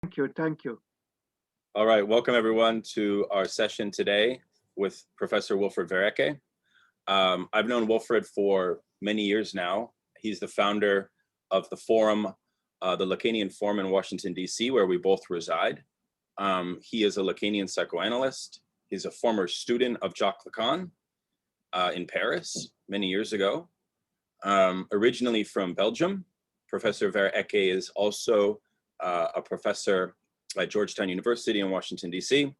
Thank you. Thank you. All right, welcome everyone to our session today with Professor Wilfried Ver Eecke. I've known Wilfried for many years now. He's the founder of the forum, the Lacanian Forum in Washington, D.C., where we both reside. He is a Lacanian psychoanalyst. He's a former student of Jacques Lacan in Paris many years ago. Originally from Belgium, Professor Ver Eecke is also a professor at Georgetown University in Washington, D.C.,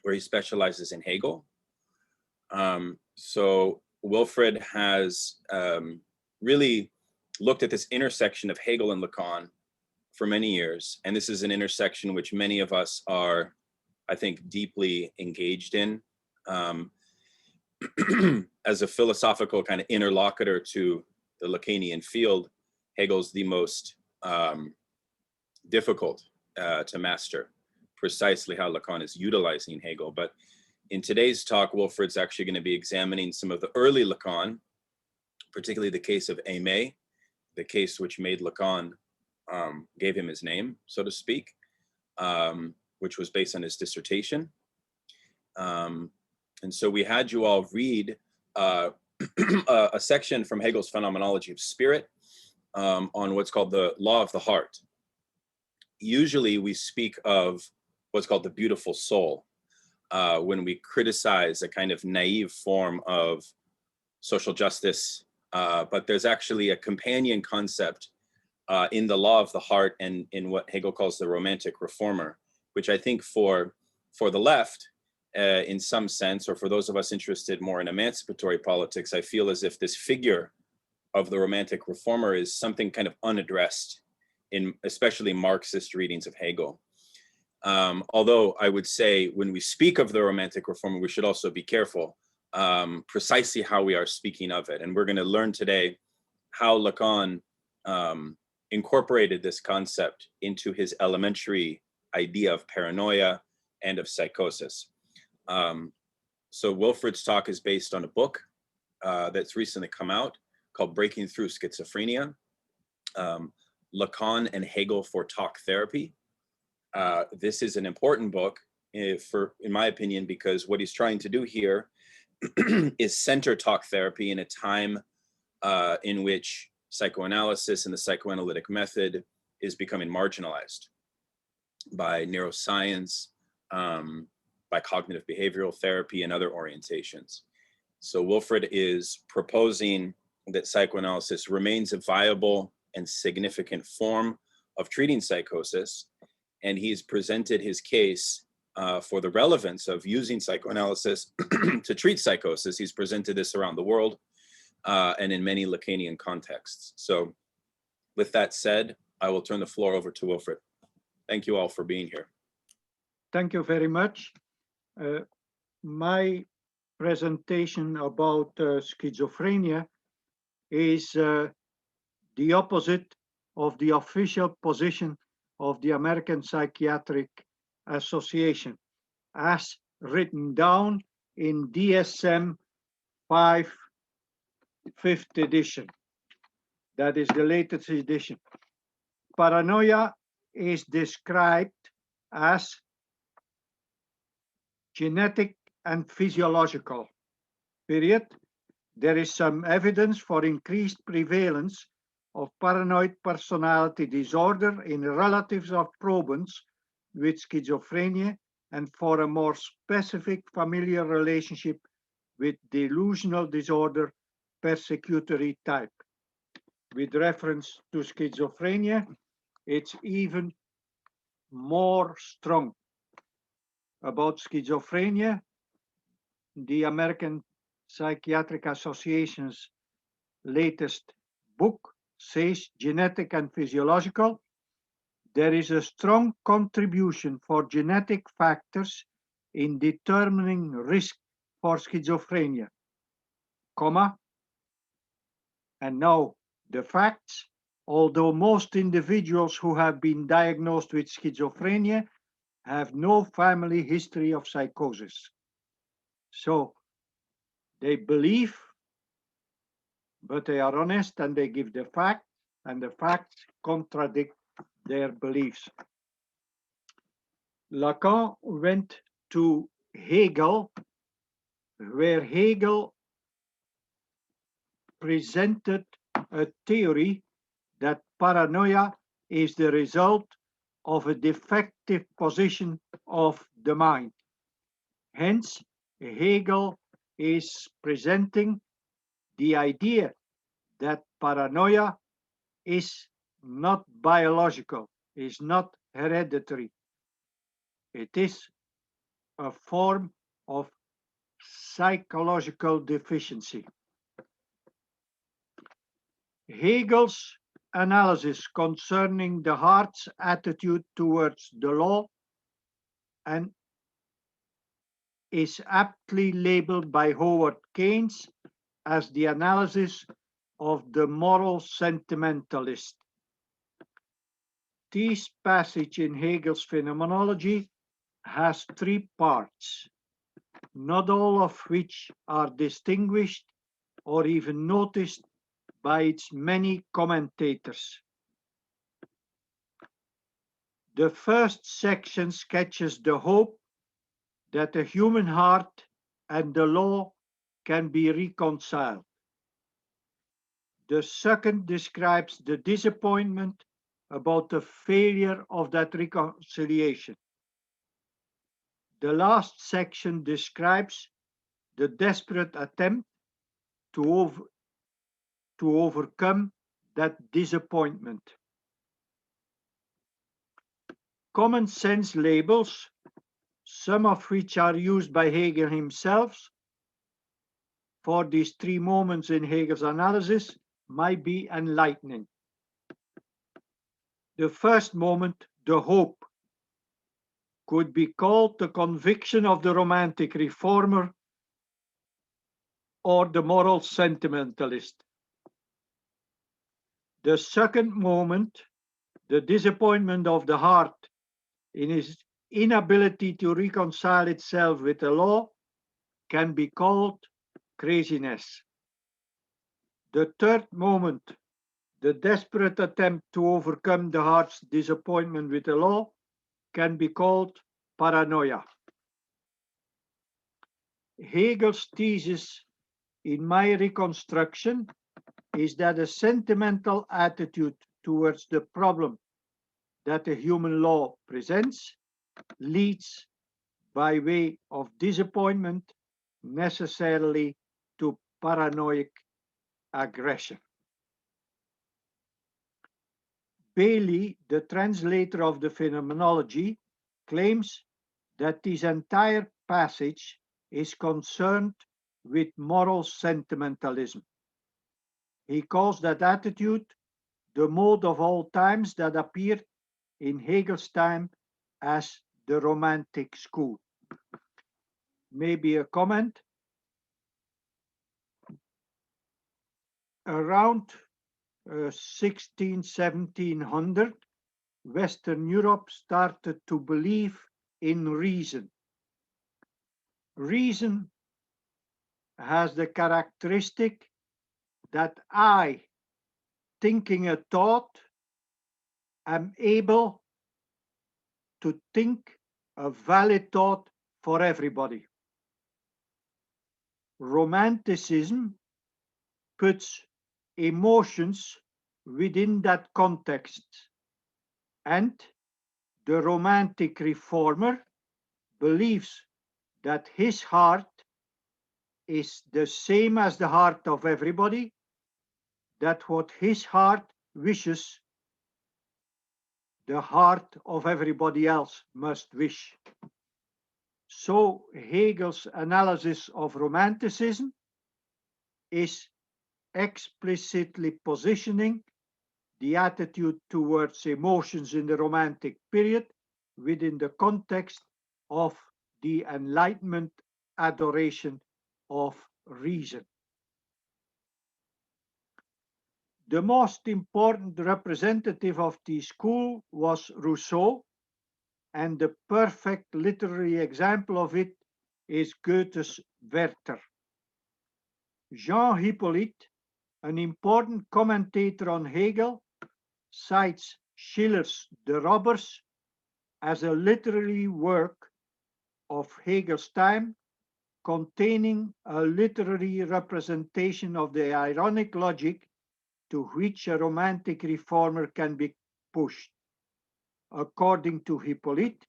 where he specializes in Hegel. So Wilfried has really looked at this intersection of Hegel and Lacan for many years. And this is an intersection which many of us are, I think, deeply engaged in. As a philosophical kind of interlocutor to the Lacanian field, Hegel's the most difficult to master, precisely how Lacan is utilizing Hegel. But in today's talk, Wilfried's actually going to be examining some of the early Lacan, particularly the case of Aimé, the case which made Lacan, gave him his name, so to speak, which was based on his dissertation. And so we had you all read a section from Hegel's Phenomenology of Spirit on what's called the law of the heart. Usually we speak of what's called the beautiful soul when we criticize a kind of naive form of social justice, but there's actually a companion concept in the law of the heart and in what Hegel calls the romantic reformer, which I think for the left, in some sense, or for those of us interested more in emancipatory politics, I feel as if this figure of the romantic reformer is something kind of unaddressed in especially Marxist readings of Hegel. Although I would say when we speak of the romantic reformer, we should also be careful precisely how we are speaking of it. And we're going to learn today how Lacan incorporated this concept into his elementary idea of paranoia and of psychosis. So Wilfried's talk is based on a book that's recently come out called Breaking Through Schizophrenia, Lacan and Hegel for Talk Therapy. This is an important book, in my opinion, because what he's trying to do here is center talk therapy in a time in which psychoanalysis and the psychoanalytic method is becoming marginalized by neuroscience, by cognitive behavioral therapy and other orientations. So Wilfried is proposing that psychoanalysis remains a viable and significant form of treating psychosis. And he's presented his case for the relevance of using psychoanalysis to treat psychosis. He's presented this around the world and in many Lacanian contexts. So with that said, I will turn the floor over to Wilfried. Thank you all for being here. Thank you very much. My presentation about schizophrenia is the opposite of the official position of the American Psychiatric Association, as written down in DSM 5th edition. That is the latest edition. Paranoia is described as genetic and physiological, period. There is some evidence for increased prevalence of paranoid personality disorder in relatives of probants with schizophrenia and for a more specific familiar relationship with delusional disorder persecutory type. With reference to schizophrenia, it's even more strong. About schizophrenia, the American Psychiatric Association's latest book says genetic and physiological. There is a strong contribution for genetic factors in determining risk for schizophrenia, comma, and now the facts. Although most individuals who have been diagnosed with schizophrenia have no family history of psychosis. So they believe, but they are honest and they give the fact, and the facts contradict their beliefs. Lacan went to Hegel, where Hegel presented a theory that paranoia is the result of a defective position of the mind. Hence, Hegel is presenting the idea that paranoia is not biological, is not hereditary. It is a form of psychological deficiency. Hegel's analysis concerning the heart's attitude towards the law and is aptly labeled by Howard Keynes as the analysis of the moral sentimentalist. This passage in Hegel's Phenomenology has three parts, not all of which are distinguished or even noticed by its many commentators. The first section sketches the hope that the human heart and the law can be reconciled. The second describes the disappointment about the failure of that reconciliation. The last section describes the desperate attempt to overcome that disappointment. Common sense labels, some of which are used by Hegel himself for these three moments in Hegel's analysis, might be enlightening. The first moment, the hope, could be called the conviction of the romantic reformer or the moral sentimentalist. The second moment, the disappointment of the heart in its inability to reconcile itself with the law, can be called craziness. The third moment, the desperate attempt to overcome the heart's disappointment with the law, can be called paranoia. Hegel's thesis in my reconstruction is that a sentimental attitude towards the problem that the human law presents leads, by way of disappointment, necessarily to paranoid aggression. Bailey, the translator of the Phenomenology, claims that this entire passage is concerned with moral sentimentalism. He calls that attitude the mode of all times that appeared in Hegel's time as the Romantic school. Maybe a comment. Around 1700, Western Europe started to believe in reason. Reason has the characteristic that I, thinking a thought, am able to think a valid thought for everybody. Romanticism puts emotions within that context, and the romantic reformer believes that his heart is the same as the heart of everybody, that what his heart wishes, the heart of everybody else must wish. So Hegel's analysis of romanticism is explicitly positioning the attitude towards emotions in the Romantic period within the context of the Enlightenment adoration of reason. The most important representative of the school was Rousseau, and the perfect literary example of it is Goethe's Werther. Jean Hippolyte, an important commentator on Hegel, cites Schiller's The Robbers as a literary work of Hegel's time, containing a literary representation of the ironic logic to which a romantic reformer can be pushed. According to Hippolyte,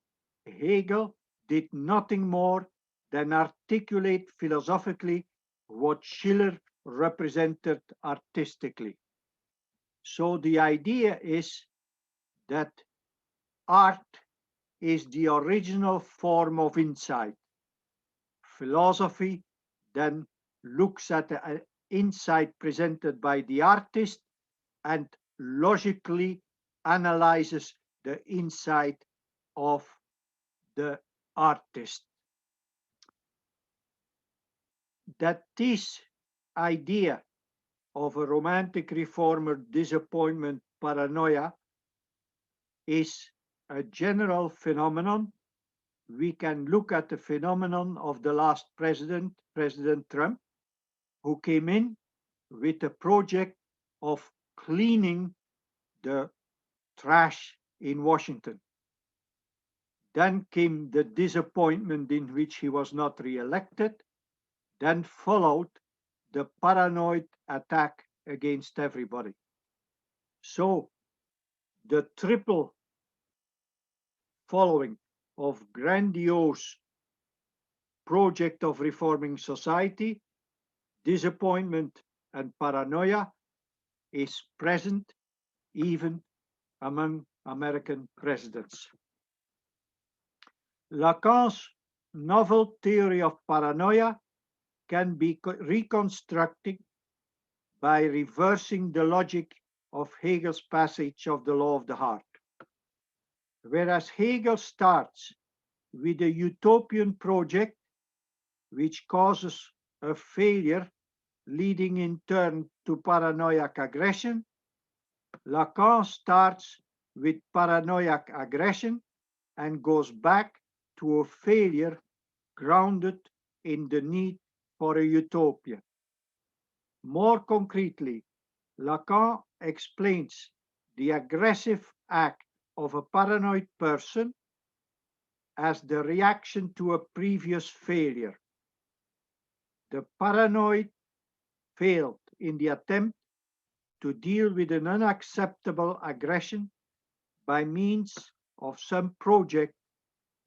Hegel did nothing more than articulate philosophically what Schiller represented artistically. So the idea is that art is the original form of insight. Philosophy then looks at the insight presented by the artist and logically analyzes the insight of the artist. That this idea of a romantic reformer disappointment paranoia is a general phenomenon, we can look at the phenomenon of the last president, President Trump, who came in with a project of cleaning the trash in Washington. Then came the disappointment in which he was not re-elected. Then followed the paranoid attack against everybody. So the triple following of grandiose project of reforming society, disappointment and paranoia is present even among American presidents. Lacan's novel theory of paranoia can be reconstructed by reversing the logic of Hegel's passage of the law of the heart. Whereas Hegel starts with a utopian project which causes a failure leading in turn to paranoiac aggression, Lacan starts with paranoiac aggression and goes back to a failure grounded in the need for a utopia. More concretely, Lacan explains the aggressive act of a paranoid person as the reaction to a previous failure. The paranoid failed in the attempt to deal with an unacceptable aggression by means of some project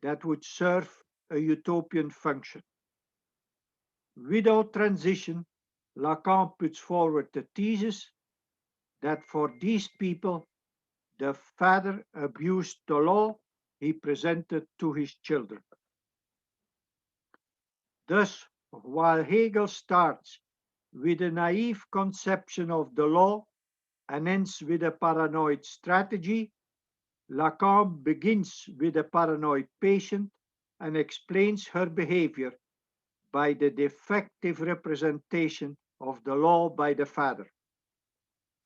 that would serve a utopian function. Without transition, Lacan puts forward the thesis that for these people, the father abused the law he presented to his children. Thus, while Hegel starts with a naive conception of the law and ends with a paranoid strategy, Lacan begins with a paranoid patient and explains her behavior by the defective representation of the law by the father.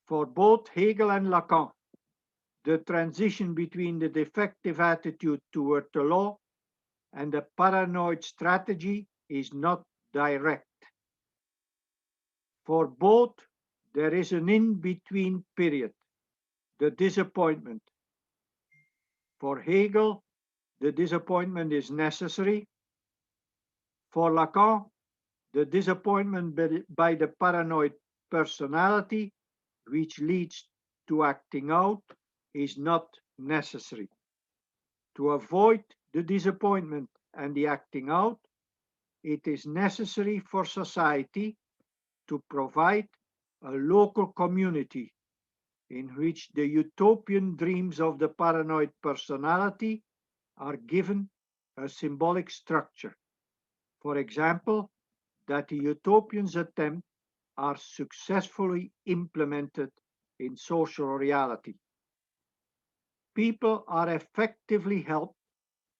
For both Hegel and Lacan, the transition between the defective attitude toward the law and the paranoid strategy is not direct. For both, there is an in-between period, the disappointment. For Hegel, the disappointment is necessary. For Lacan, the disappointment by the paranoid personality, which leads to acting out, is not necessary. To avoid the disappointment and the acting out, it is necessary for society to provide a local community in which the utopian dreams of the paranoid personality are given a symbolic structure. For example, that the utopian's attempts are successfully implemented in social reality. People are effectively helped,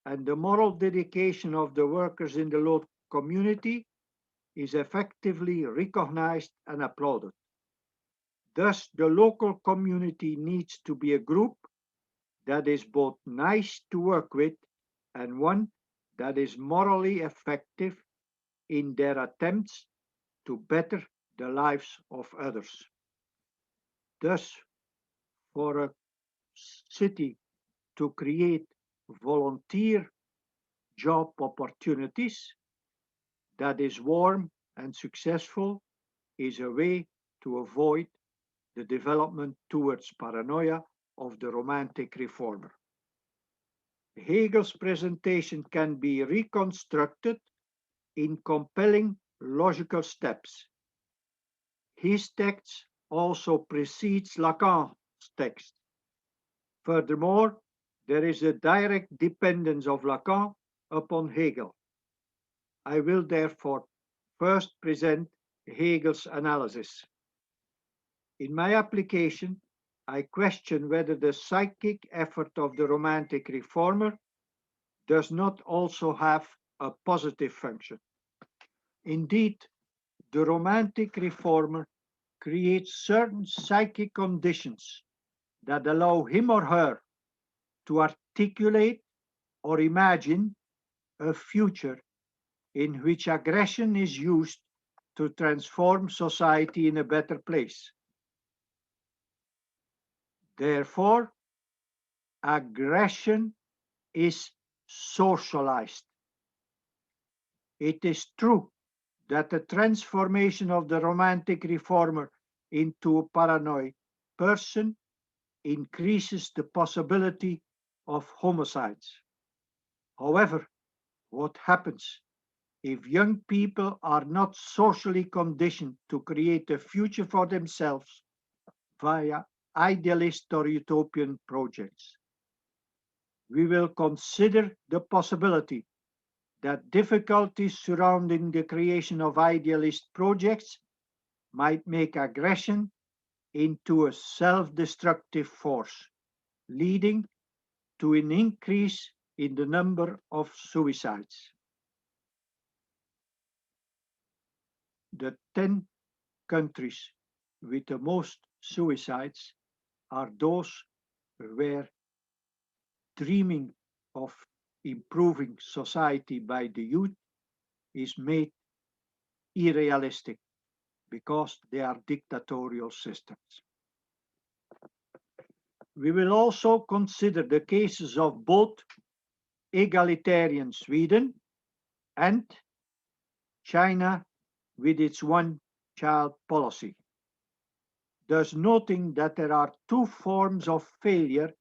and the moral dedication of the workers in the local community is effectively recognized and applauded. Thus, the local community needs to be a group that is both nice to work with and one that is morally effective in their attempts to better the lives of others. Thus, for a city to create volunteer job opportunities that is warm and successful is a way to avoid the development towards paranoia of the romantic reformer. Hegel's presentation can be reconstructed in compelling logical steps. His text also precedes Lacan's text. Furthermore, there is a direct dependence of Lacan upon Hegel. I will therefore first present Hegel's analysis. In my application, I question whether the psychic effort of the romantic reformer does not also have a positive function. Indeed, the romantic reformer creates certain psychic conditions that allow him or her to articulate or imagine a future in which aggression is used to transform society in a better place. Therefore, aggression is socialized. It is true that the transformation of the romantic reformer into a paranoid person increases the possibility of homicides. However, what happens if young people are not socially conditioned to create a future for themselves via idealist or utopian projects? We will consider the possibility that difficulties surrounding the creation of idealist projects might make aggression into a self-destructive force, leading to an increase in the number of suicides. The 10 countries with the most suicides are those where dreaming of improving society by the youth is made unrealistic because they are dictatorial systems. We will also consider the cases of both egalitarian Sweden and China with its one-child policy, thus noting that there are two forms of failure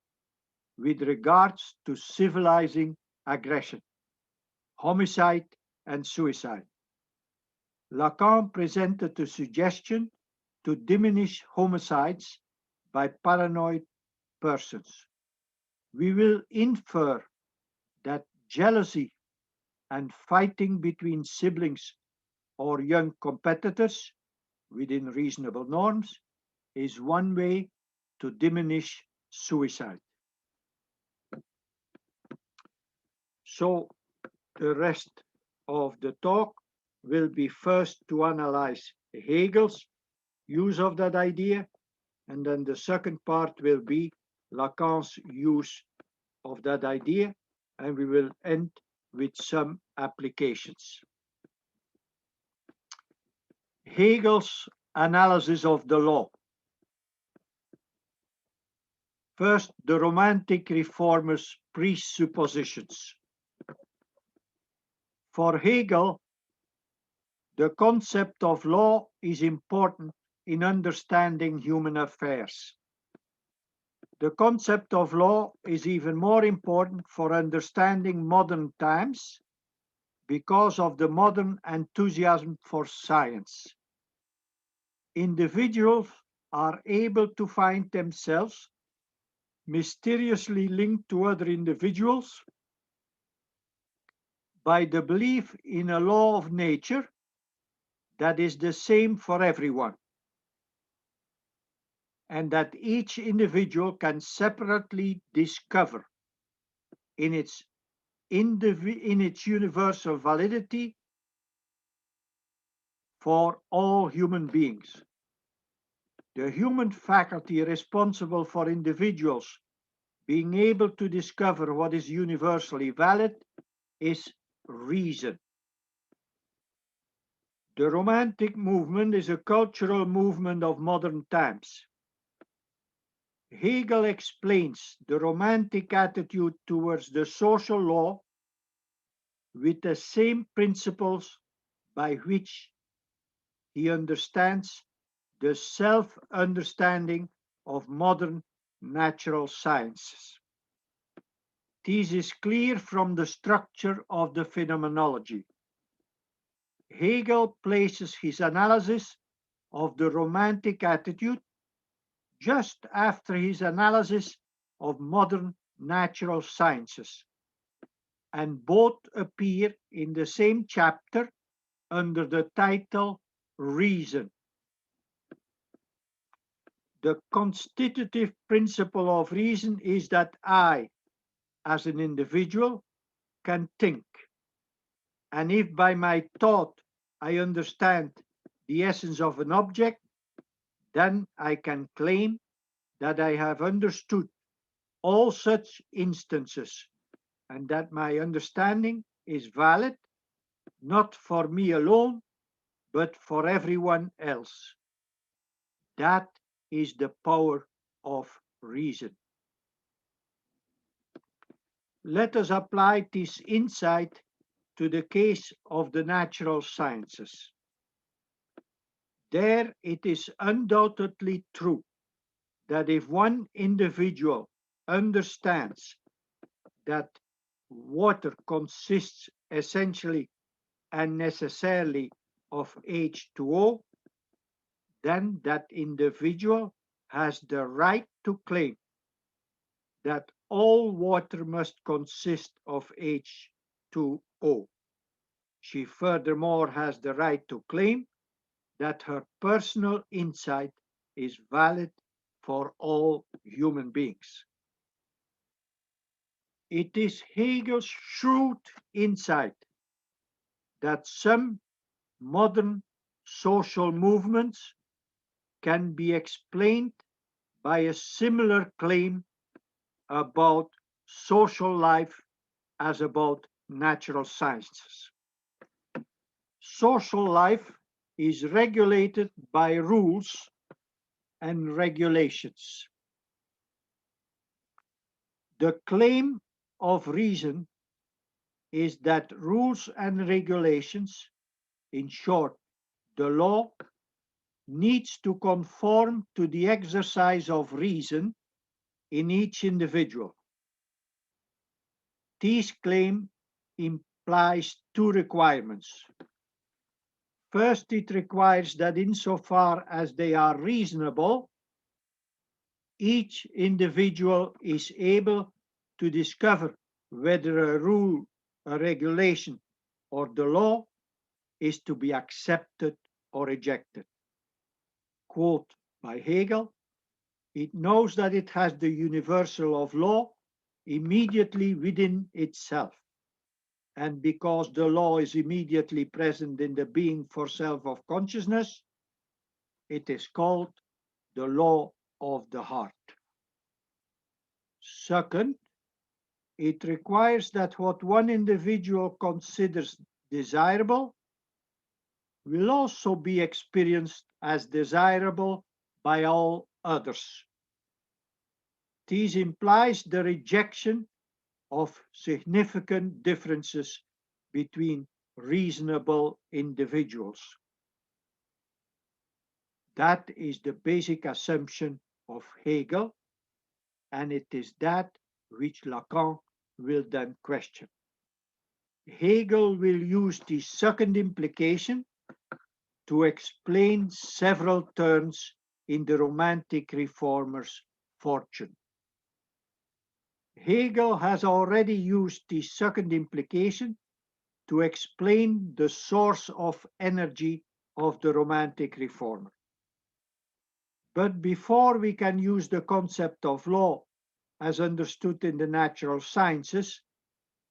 with regards to civilizing aggression: homicide and suicide. Lacan presented a suggestion to diminish homicides by paranoid persons. We will infer that jealousy and fighting between siblings or young competitors within reasonable norms is one way to diminish suicide. So the rest of the talk will be first to analyze Hegel's use of that idea, and then the second part will be Lacan's use of that idea, and we will end with some applications. Hegel's analysis of the law. First, the romantic reformer's presuppositions. For Hegel, the concept of law is important in understanding human affairs. The concept of law is even more important for understanding modern times because of the modern enthusiasm for science. Individuals are able to find themselves mysteriously linked to other individuals by the belief in a law of nature that is the same for everyone, and that each individual can separately discover in its universal validity for all human beings. The human faculty responsible for individuals being able to discover what is universally valid is reason. The Romantic movement is a cultural movement of modern times. Hegel explains the romantic attitude towards the social law with the same principles by which he understands the self-understanding of modern natural sciences. This is clear from the structure of the Phenomenology. Hegel places his analysis of the romantic attitude just after his analysis of modern natural sciences, and both appear in the same chapter under the title Reason. The constitutive principle of reason is that I, as an individual, can think. And if by my thought I understand the essence of an object, then I can claim that I have understood all such instances and that my understanding is valid, not for me alone, but for everyone else. That is the power of reason. Let us apply this insight to the case of the natural sciences. There it is undoubtedly true that if one individual understands that water consists essentially and necessarily of H2O, then that individual has the right to claim that all water must consist of H2O. She furthermore has the right to claim that her personal insight is valid for all human beings. It is Hegel's shrewd insight that some modern social movements can be explained by a similar claim about social life as about natural sciences. Social life is regulated by rules and regulations. The claim of reason is that rules and regulations, in short, the law, needs to conform to the exercise of reason in each individual. This claim implies two requirements. First, it requires that insofar as they are reasonable, each individual is able to discover whether a rule, a regulation, or the law is to be accepted or rejected. Quote by Hegel, it knows that it has the universal of law immediately within itself. And because the law is immediately present in the being for self of consciousness, it is called the law of the heart. Second, it requires that what one individual considers desirable will also be experienced as desirable by all others. This implies the rejection of significant differences between reasonable individuals. That is the basic assumption of Hegel, and it is that which Lacan will then question. Hegel will use the second implication to explain several turns in the Romantic reformer's fortune. Hegel has already used the second implication to explain the source of energy of the Romantic reformer. But before we can use the concept of law as understood in the natural sciences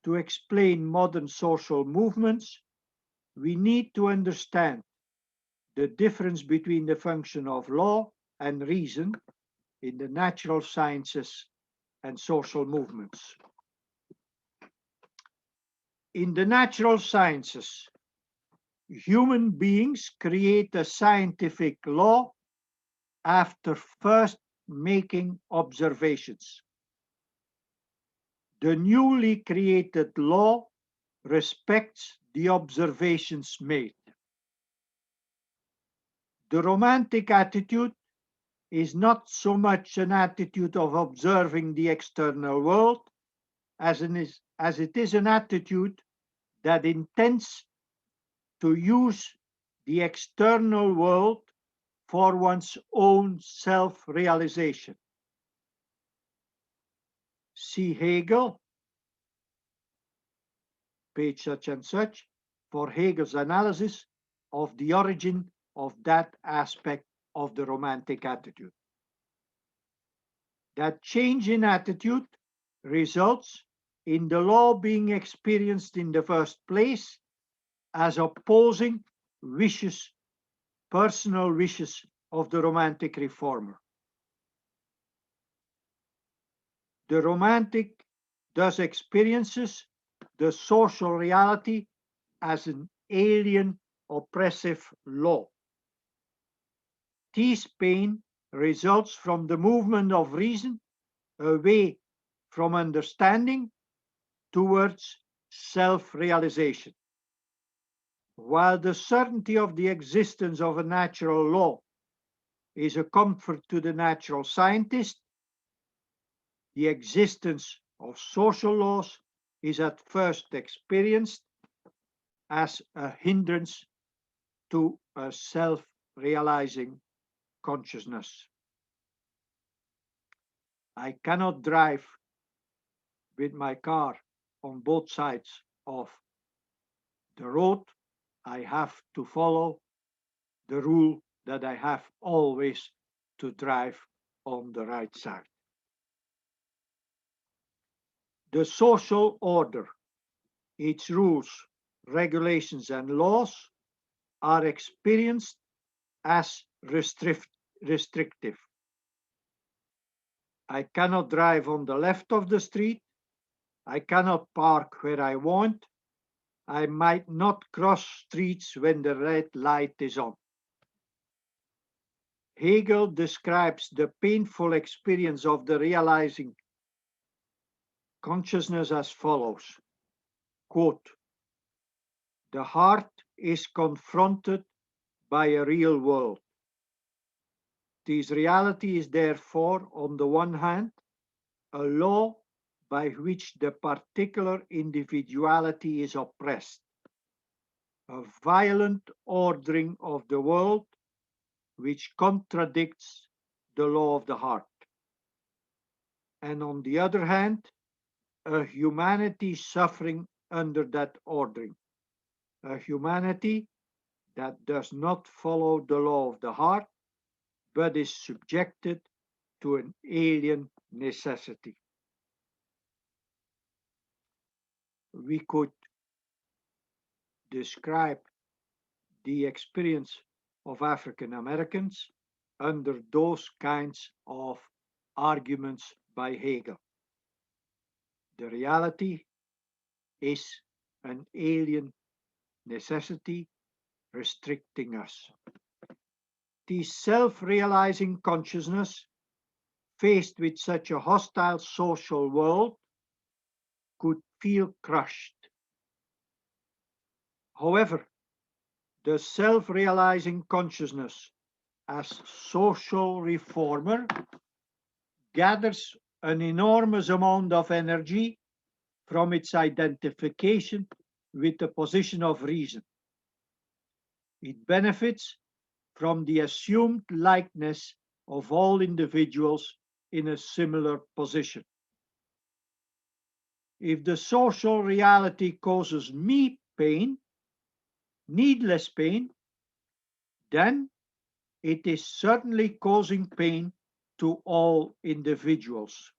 to explain modern social movements, we need to understand the difference between the function of law and reason in the natural sciences and social movements. In the natural sciences, human beings create a scientific law after first making observations. The newly created law respects the observations made. The romantic attitude is not so much an attitude of observing the external world as it is an attitude that intends to use the external world for one's own self-realization. See Hegel, page such and such, for Hegel's analysis of the origin of that aspect of the romantic attitude. That change in attitude results in the law being experienced in the first place as opposing wishes, personal wishes of the romantic reformer. The romantic thus experiences the social reality as an alien, oppressive law. This pain results from the movement of reason away from understanding towards self-realization. While the certainty of the existence of a natural law is a comfort to the natural scientist, the existence of social laws is at first experienced as a hindrance to a self-realizing consciousness. I cannot drive with my car on both sides of the road. I have to follow the rule that I have always to drive on the right side. The social order, its rules, regulations, and laws are experienced as restrictive. I cannot drive on the left of the street. I cannot park where I want. I might not cross streets when the red light is on. Hegel describes the painful experience of the realizing consciousness as follows, quote, "The heart is confronted by a real world. This reality is therefore, on the one hand, a law by which the particular individuality is oppressed, a violent ordering of the world which contradicts the law of the heart. And on the other hand, a humanity suffering under that ordering, a humanity that does not follow the law of the heart, but is subjected to an alien necessity." We could describe the experience of African Americans under those kinds of arguments by Hegel. The reality is an alien necessity restricting us. The self-realizing consciousness, faced with such a hostile social world, could feel crushed. However, the self-realizing consciousness as social reformer gathers an enormous amount of energy from its identification with the position of reason. It benefits from the assumed likeness of all individuals in a similar position. If the social reality causes me pain, needless pain, then it is certainly causing pain to all individuals.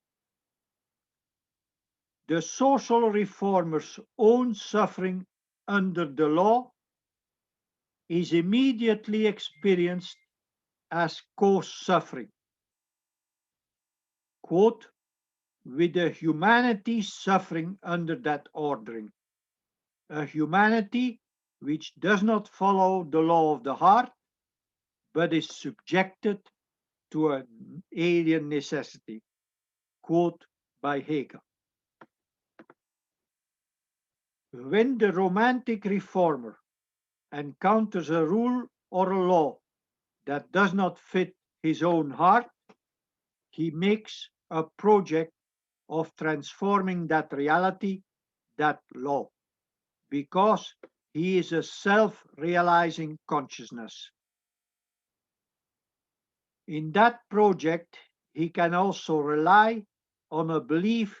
The social reformer's own suffering under the law is immediately experienced as co-suffering. Quote, "With a humanity suffering under that ordering, a humanity which does not follow the law of the heart, but is subjected to an alien necessity. Quote by Hegel. When the romantic reformer encounters a rule or a law that does not fit his own heart, he makes a project of transforming that reality, that law, because he is a self-realizing consciousness. In that project, he can also rely on a belief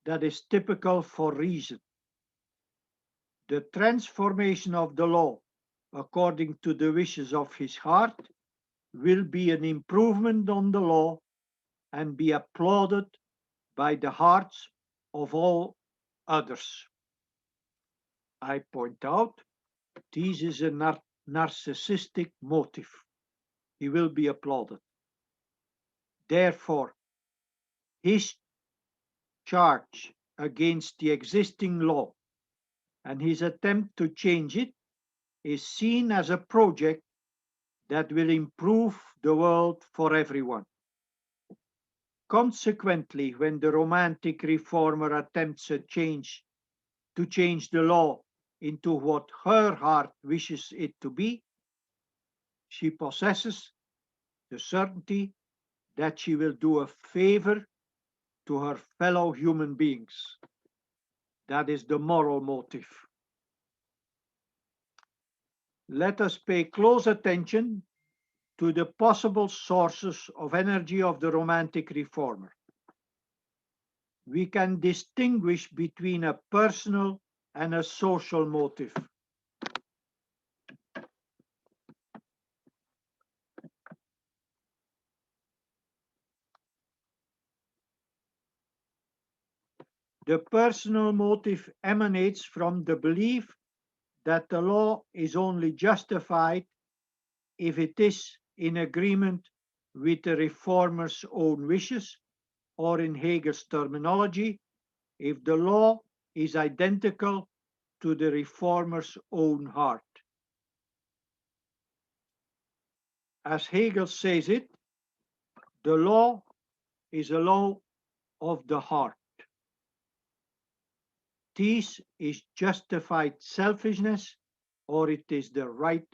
that is typical for reason. The transformation of the law according to the wishes of his heart will be an improvement on the law and be applauded by the hearts of all others. I point out, this is a narcissistic motive. He will be applauded. Therefore, his charge against the existing law and his attempt to change it is seen as a project that will improve the world for everyone. Consequently, when the romantic reformer attempts to change the law into what her heart wishes it to be, she possesses the certainty that she will do a favor to her fellow human beings. That is the moral motive. Let us pay close attention to the possible sources of energy of the romantic reformer. We can distinguish between a personal and a social motive. The personal motive emanates from the belief that the law is only justified if it is in agreement with the reformer's own wishes, or in Hegel's terminology, if the law is identical to the reformer's own heart. As Hegel says it, the law is a law of the heart. This is justified selfishness, or it is the right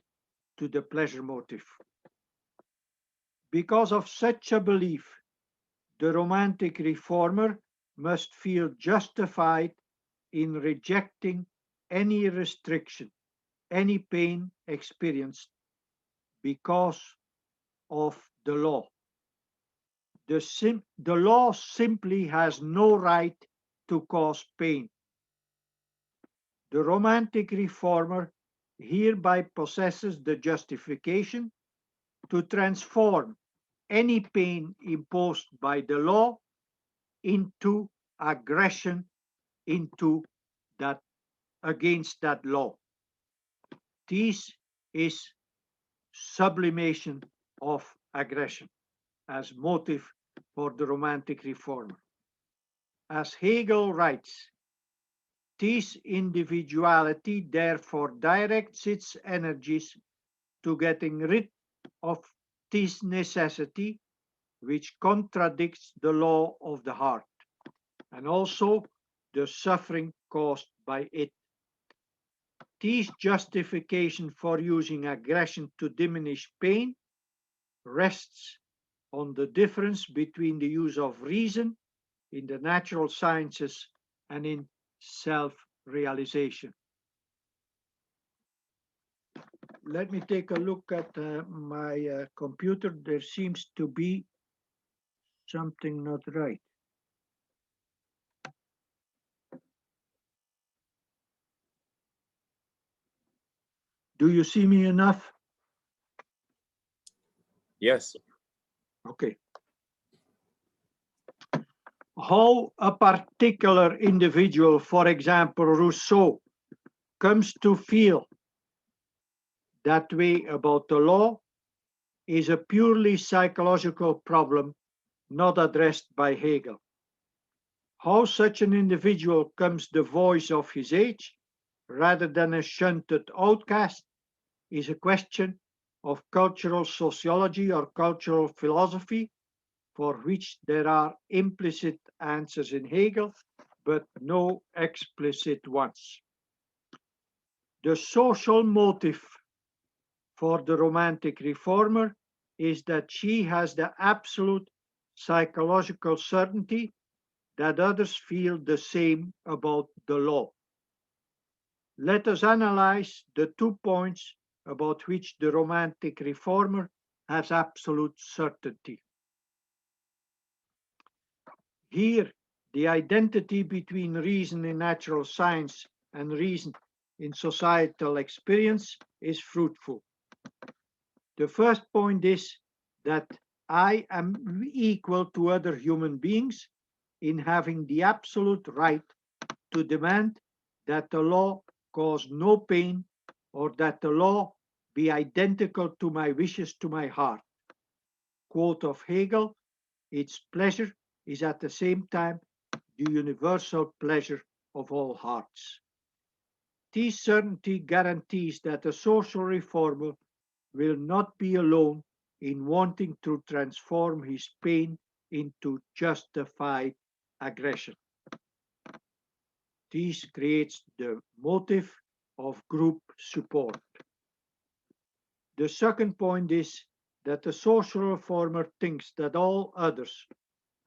to the pleasure motive. Because of such a belief, the romantic reformer must feel justified in rejecting any restriction, any pain experienced because of the law. The law simply has no right to cause pain. The romantic reformer hereby possesses the justification to transform any pain imposed by the law into aggression against that law. This is sublimation of aggression as motive for the romantic reformer. As Hegel writes, this individuality therefore directs its energies to getting rid of this necessity, which contradicts the law of the heart, and also the suffering caused by it. This justification for using aggression to diminish pain rests on the difference between the use of reason in the natural sciences and in self-realization. Let me take a look at my computer. There seems to be something not right. Do you see me enough? Yes. Okay. How a particular individual, for example, Rousseau, comes to feel that way about the law is a purely psychological problem not addressed by Hegel. How such an individual becomes the voice of his age rather than a shunted outcast is a question of cultural sociology or cultural philosophy, for which there are implicit answers in Hegel, but no explicit ones. The social motive for the romantic reformer is that she has the absolute psychological certainty that others feel the same about the law. Let us analyze the 2 points about which the romantic reformer has absolute certainty. Here, the identity between reason in natural science and reason in societal experience is fruitful. The first point is that I am equal to other human beings in having the absolute right to demand that the law cause no pain or that the law be identical to my wishes to my heart. Quote of Hegel, its pleasure is at the same time the universal pleasure of all hearts. This certainty guarantees that the social reformer will not be alone in wanting to transform his pain into justified aggression. This creates the motive of group support. The second point is that the social reformer thinks that all others,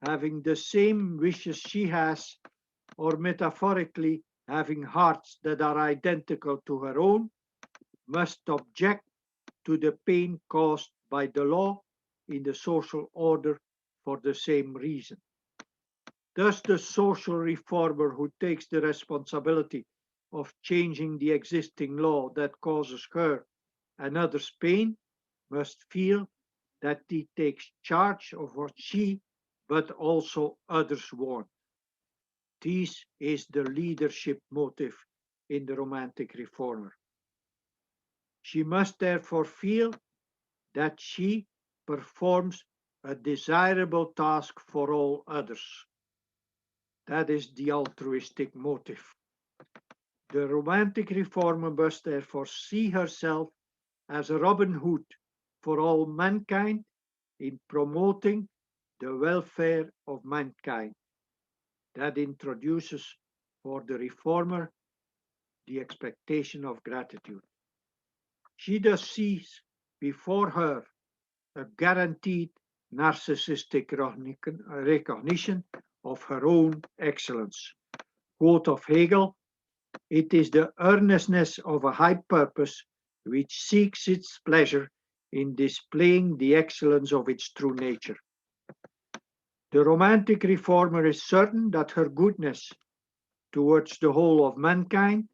having the same wishes she has, or metaphorically having hearts that are identical to her own, must object to the pain caused by the law in the social order for the same reason. Thus, the social reformer who takes the responsibility of changing the existing law that causes her and others pain must feel that he takes charge of what she, but also others want. This is the leadership motive in the romantic reformer. She must therefore feel that she performs a desirable task for all others. That is the altruistic motive. The romantic reformer must therefore see herself as a Robin Hood for all mankind in promoting the welfare of mankind. That introduces for the reformer the expectation of gratitude. She thus sees before her a guaranteed narcissistic recognition of her own excellence. Quote of Hegel, it is the earnestness of a high purpose which seeks its pleasure in displaying the excellence of its true nature. The romantic reformer is certain that her goodness towards the whole of mankind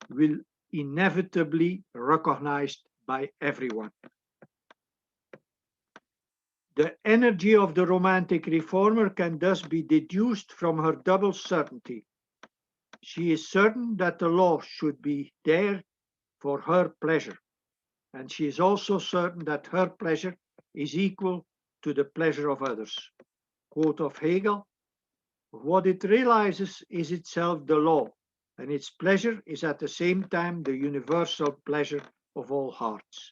will inevitably be recognized by everyone. The energy of the romantic reformer can thus be deduced from her double certainty. She is certain that the law should be there for her pleasure, and she is also certain that her pleasure is equal to the pleasure of others. Quote of Hegel, what it realizes is itself the law, and its pleasure is at the same time the universal pleasure of all hearts.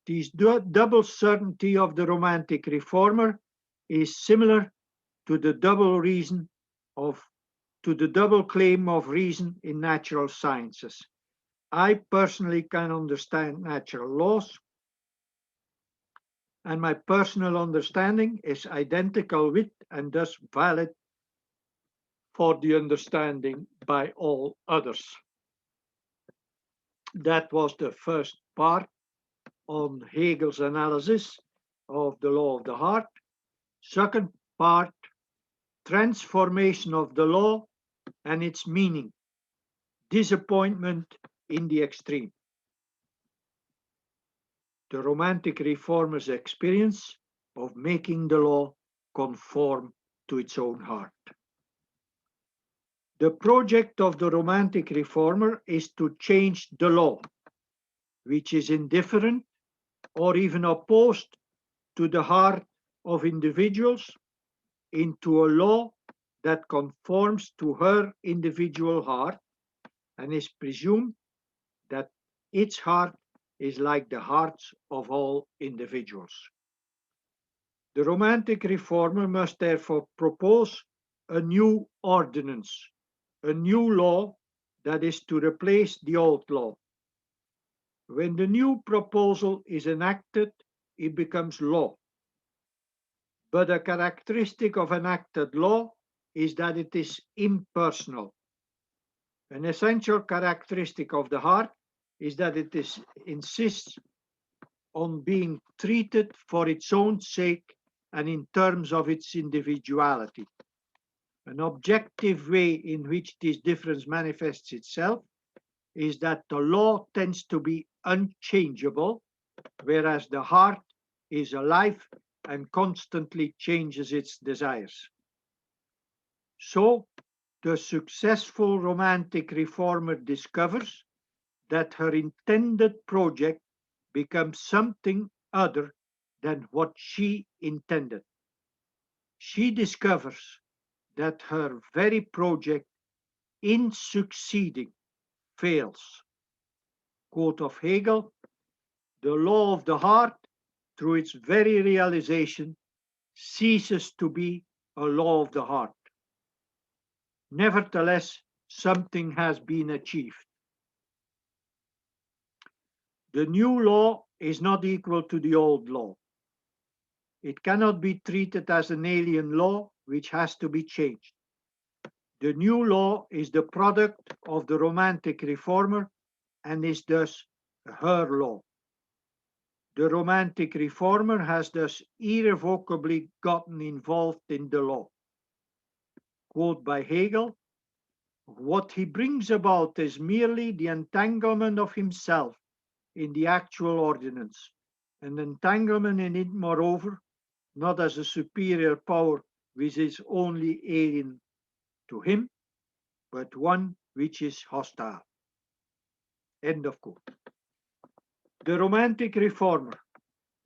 This double certainty of the romantic reformer is similar to the double claim of reason in natural sciences. I personally can understand natural laws, and my personal understanding is identical with and thus valid for the understanding by all others. That was the first part on Hegel's analysis of the law of the heart. Second part, transformation of the law and its meaning, disappointment in the extreme. The romantic reformer's experience of making the law conform to its own heart. The project of the romantic reformer is to change the law, which is indifferent or even opposed to the heart of individuals, into a law that conforms to her individual heart and is presumed that its heart is like the hearts of all individuals. The romantic reformer must therefore propose a new ordinance, a new law that is to replace the old law. When the new proposal is enacted, it becomes law. But a characteristic of enacted law is that it is impersonal. An essential characteristic of the heart is that it insists on being treated for its own sake and in terms of its individuality. An objective way in which this difference manifests itself is that the law tends to be unchangeable, whereas the heart is alive and constantly changes its desires. So, the successful romantic reformer discovers that her intended project becomes something other than what she intended. She discovers that her very project in succeeding fails. Quote of Hegel, the law of the heart, through its very realization, ceases to be a law of the heart. Nevertheless, something has been achieved. The new law is not equal to the old law. It cannot be treated as an alien law which has to be changed. The new law is the product of the romantic reformer and is thus her law. The romantic reformer has thus irrevocably gotten involved in the law. Quote by Hegel, what he brings about is merely the entanglement of himself in the actual ordinance, an entanglement in it, moreover, not as a superior power which is only alien to him, but one which is hostile. End of quote. The romantic reformer,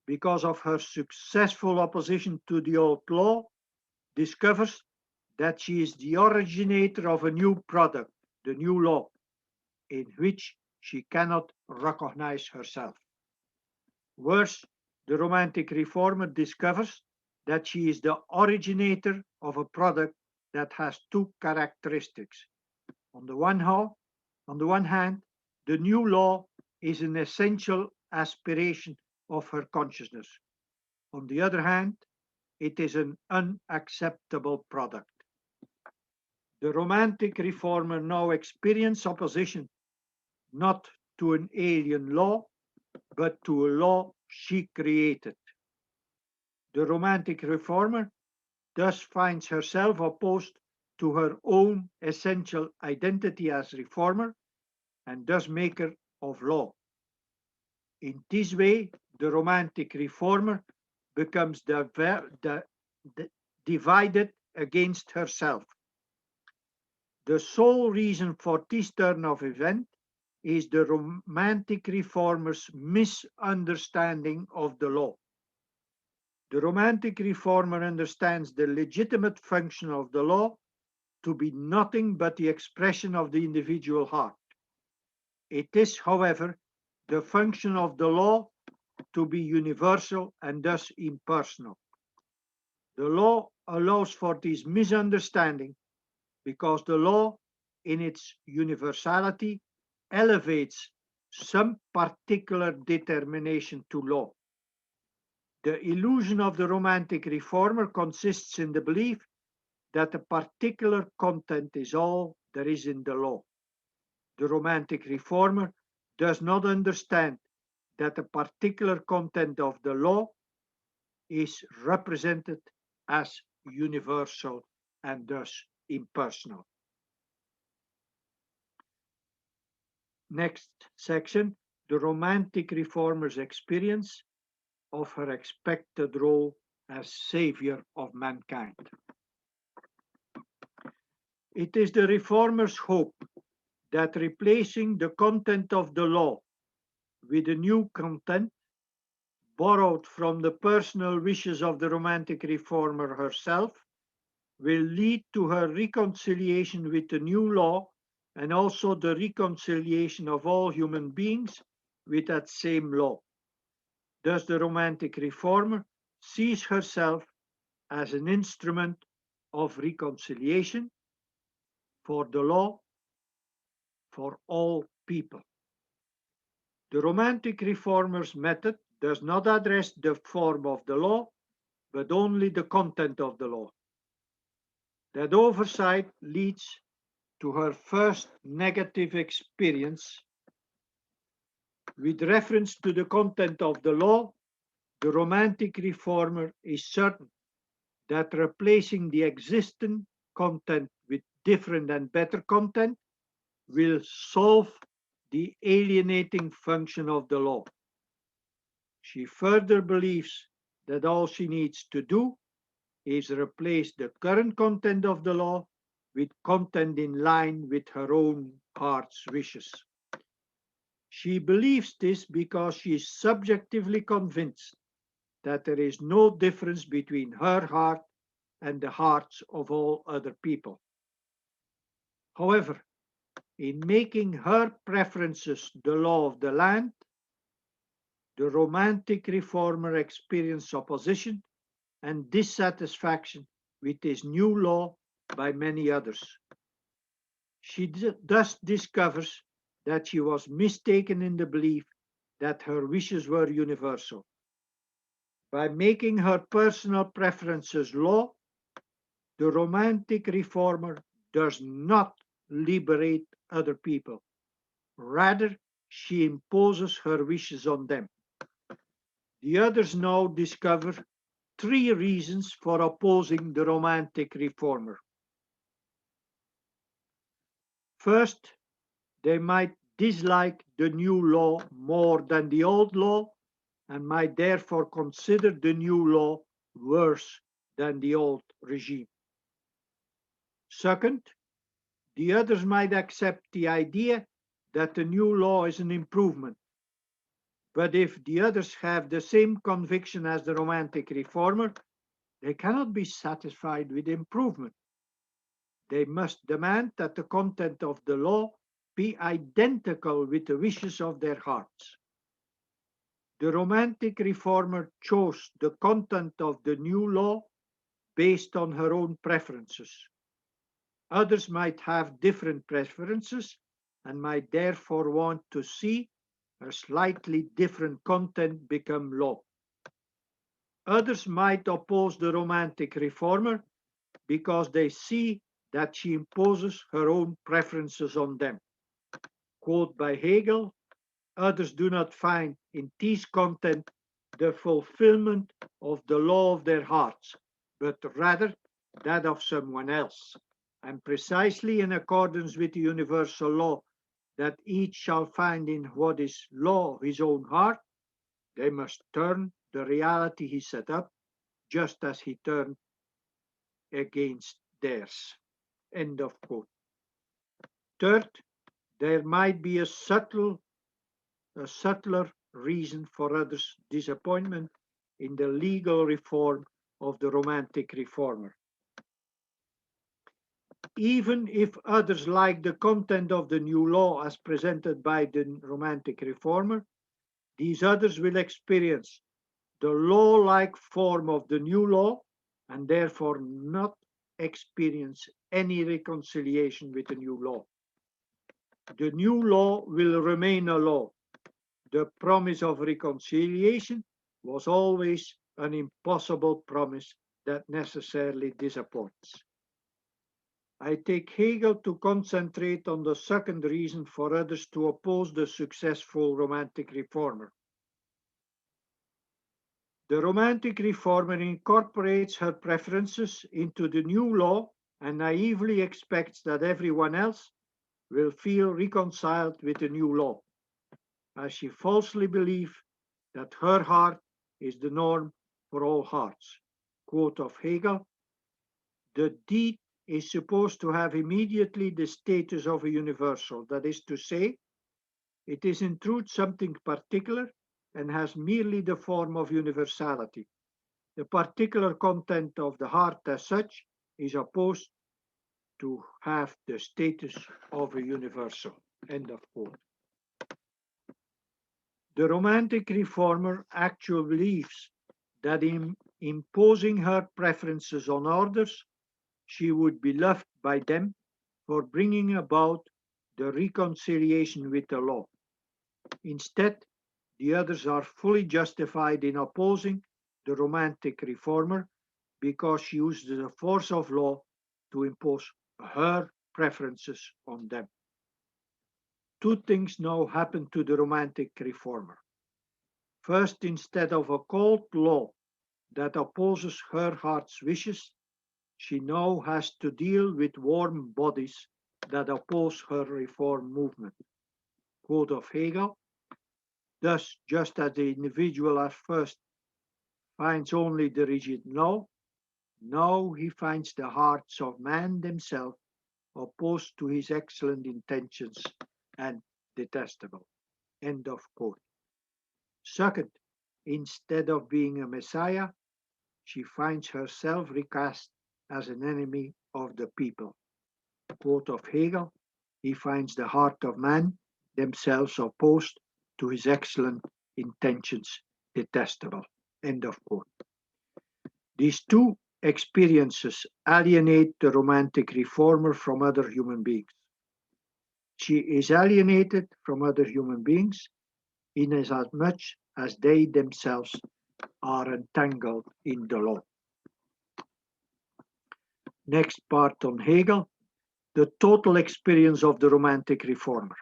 because of her successful opposition to the old law, discovers that she is the originator of a new product, the new law, in which she cannot recognize herself. Worse, the romantic reformer discovers that she is the originator of a product that has two characteristics. On the one hand, the new law is an essential aspiration of her consciousness. On the other hand, it is an unacceptable product. The romantic reformer now experiences opposition not to an alien law, but to a law she created. The romantic reformer thus finds herself opposed to her own essential identity as reformer and thus maker of law. In this way, the romantic reformer becomes divided against herself. The sole reason for this turn of event is the romantic reformer's misunderstanding of the law. The romantic reformer understands the legitimate function of the law to be nothing but the expression of the individual heart. It is, however, the function of the law to be universal and thus impersonal. The law allows for this misunderstanding because the law, in its universality, elevates some particular determination to law. The illusion of the romantic reformer consists in the belief that a particular content is all there is in the law. The romantic reformer does not understand that a particular content of the law is represented as universal and thus impersonal. Next section, the romantic reformer's experience of her expected role as savior of mankind. It is the reformer's hope that replacing the content of the law with a new content, borrowed from the personal wishes of the romantic reformer herself, will lead to her reconciliation with the new law and also the reconciliation of all human beings with that same law. Thus the romantic reformer sees herself as an instrument of reconciliation for the law for all people. The romantic reformer's method does not address the form of the law, but only the content of the law. That oversight leads to her first negative experience. With reference to the content of the law, the romantic reformer is certain that replacing the existing content with different and better content will solve the alienating function of the law. She further believes that all she needs to do is replace the current content of the law with content in line with her own heart's wishes. She believes this because she is subjectively convinced that there is no difference between her heart and the hearts of all other people. However, in making her preferences the law of the land, the romantic reformer experienced opposition and dissatisfaction with this new law by many others. She thus discovers that she was mistaken in the belief that her wishes were universal. By making her personal preferences law, the romantic reformer does not liberate other people. Rather, she imposes her wishes on them. The others now discover three reasons for opposing the romantic reformer. First, they might dislike the new law more than the old law and might therefore consider the new law worse than the old regime. Second, the others might accept the idea that the new law is an improvement. But if the others have the same conviction as the romantic reformer, they cannot be satisfied with improvement. They must demand that the content of the law be identical with the wishes of their hearts. The romantic reformer chose the content of the new law based on her own preferences. Others might have different preferences and might therefore want to see a slightly different content become law. Others might oppose the romantic reformer because they see that she imposes her own preferences on them. Quote by Hegel, others do not find in this content the fulfillment of the law of their hearts, but rather that of someone else. And precisely in accordance with the universal law that each shall find in what is law his own heart, they must turn the reality he set up, just as he turned against theirs. End of quote. Third, there might be a subtler reason for others' disappointment in the legal reform of the romantic reformer. Even if others like the content of the new law as presented by the romantic reformer, these others will experience the law-like form of the new law and therefore not experience any reconciliation with the new law. The new law will remain a law. The promise of reconciliation was always an impossible promise that necessarily disappoints. I take Hegel to concentrate on the second reason for others to oppose the successful romantic reformer. The romantic reformer incorporates her preferences into the new law and naively expects that everyone else will feel reconciled with the new law, as she falsely believes that her heart is the norm for all hearts. Quote of Hegel, the deed is supposed to have immediately the status of a universal, that is to say, it is in truth something particular and has merely the form of universality. The particular content of the heart as such is supposed to have the status of a universal. End of quote. The romantic reformer actually believes that in imposing her preferences on others, she would be loved by them for bringing about the reconciliation with the law. Instead, the others are fully justified in opposing the romantic reformer because she uses the force of law to impose her preferences on them. Two things now happen to the romantic reformer. First, instead of a cold law that opposes her heart's wishes, she now has to deal with warm bodies that oppose her reform movement. Quote of Hegel, thus, just as the individual at first finds only the rigid law, now he finds the hearts of man themselves opposed to his excellent intentions and detestable. End of quote. Second, instead of being a messiah, she finds herself recast as an enemy of the people. Quote of Hegel, he finds the heart of man themselves opposed to his excellent intentions detestable. End of quote. These two experiences alienate the romantic reformer from other human beings. She is alienated from other human beings inasmuch as they themselves are entangled in the law. Next part on Hegel, the total experience of the romantic reformer.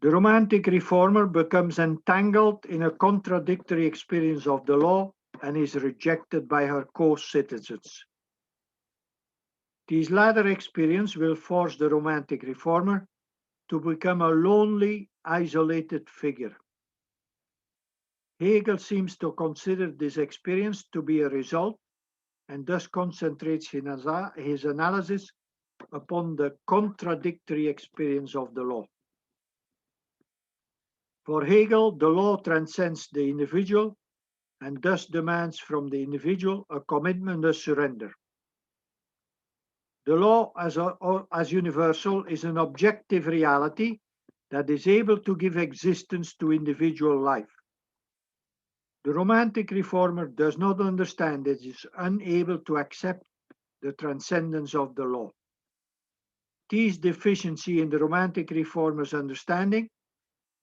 The romantic reformer becomes entangled in a contradictory experience of the law and is rejected by her co-citizens. This latter experience will force the romantic reformer to become a lonely, isolated figure. Hegel seems to consider this experience to be a result and thus concentrates his analysis upon the contradictory experience of the law. For Hegel, the law transcends the individual and thus demands from the individual a commitment of surrender. The law as universal is an objective reality that is able to give existence to individual life. The romantic reformer does not understand that it is unable to accept the transcendence of the law. This deficiency in the romantic reformer's understanding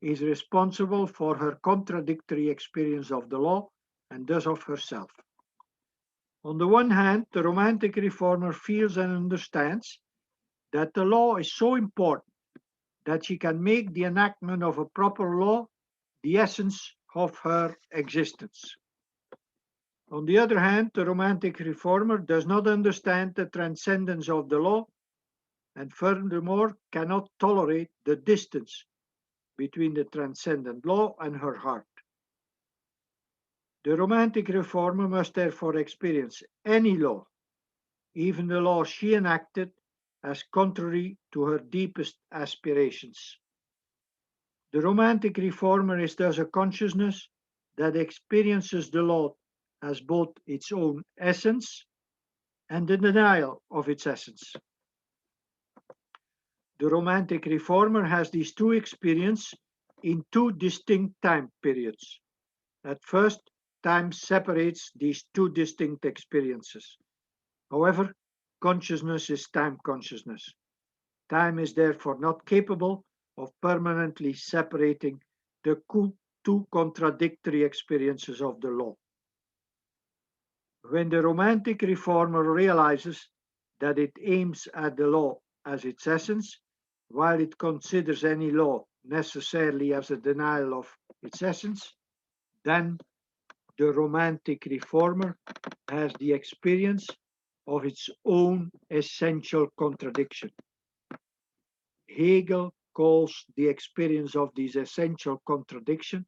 is responsible for her contradictory experience of the law and thus of herself. On the one hand, the romantic reformer feels and understands that the law is so important that she can make the enactment of a proper law the essence of her existence. On the other hand, the romantic reformer does not understand the transcendence of the law and furthermore cannot tolerate the distance between the transcendent law and her heart. The romantic reformer must therefore experience any law, even the law she enacted, as contrary to her deepest aspirations. The romantic reformer is thus a consciousness that experiences the law as both its own essence and the denial of its essence. The romantic reformer has these two experiences in two distinct time periods. At first, time separates these two distinct experiences. However, consciousness is time consciousness. Time is therefore not capable of permanently separating the two contradictory experiences of the law. When the romantic reformer realizes that it aims at the law as its essence, while it considers any law necessarily as a denial of its essence, then the romantic reformer has the experience of its own essential contradiction. Hegel calls the experience of this essential contradiction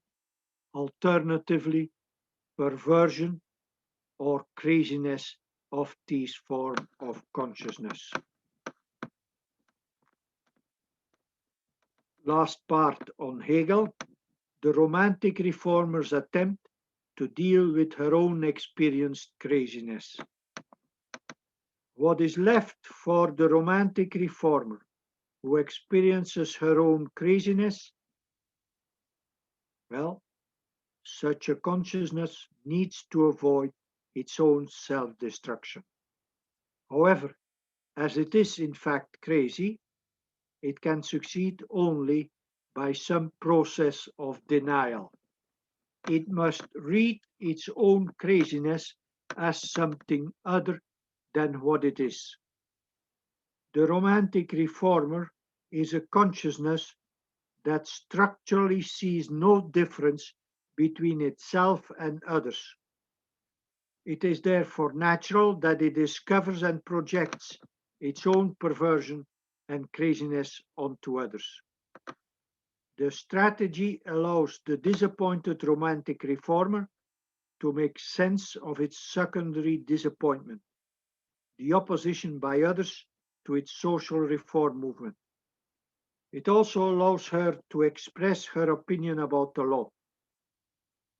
alternatively perversion or craziness of this form of consciousness. Last part on Hegel, the romantic reformer's attempt to deal with her own experienced craziness. What is left for the romantic reformer who experiences her own craziness Well, such a consciousness needs to avoid its own self-destruction. However, as it is in fact crazy, it can succeed only by some process of denial. It must read its own craziness as something other than what it is. The romantic reformer is a consciousness that structurally sees no difference between itself and others. It is therefore natural that it discovers and projects its own perversion and craziness onto others. The strategy allows the disappointed romantic reformer to make sense of its secondary disappointment, the opposition by others to its social reform movement. It also allows her to express her opinion about the law.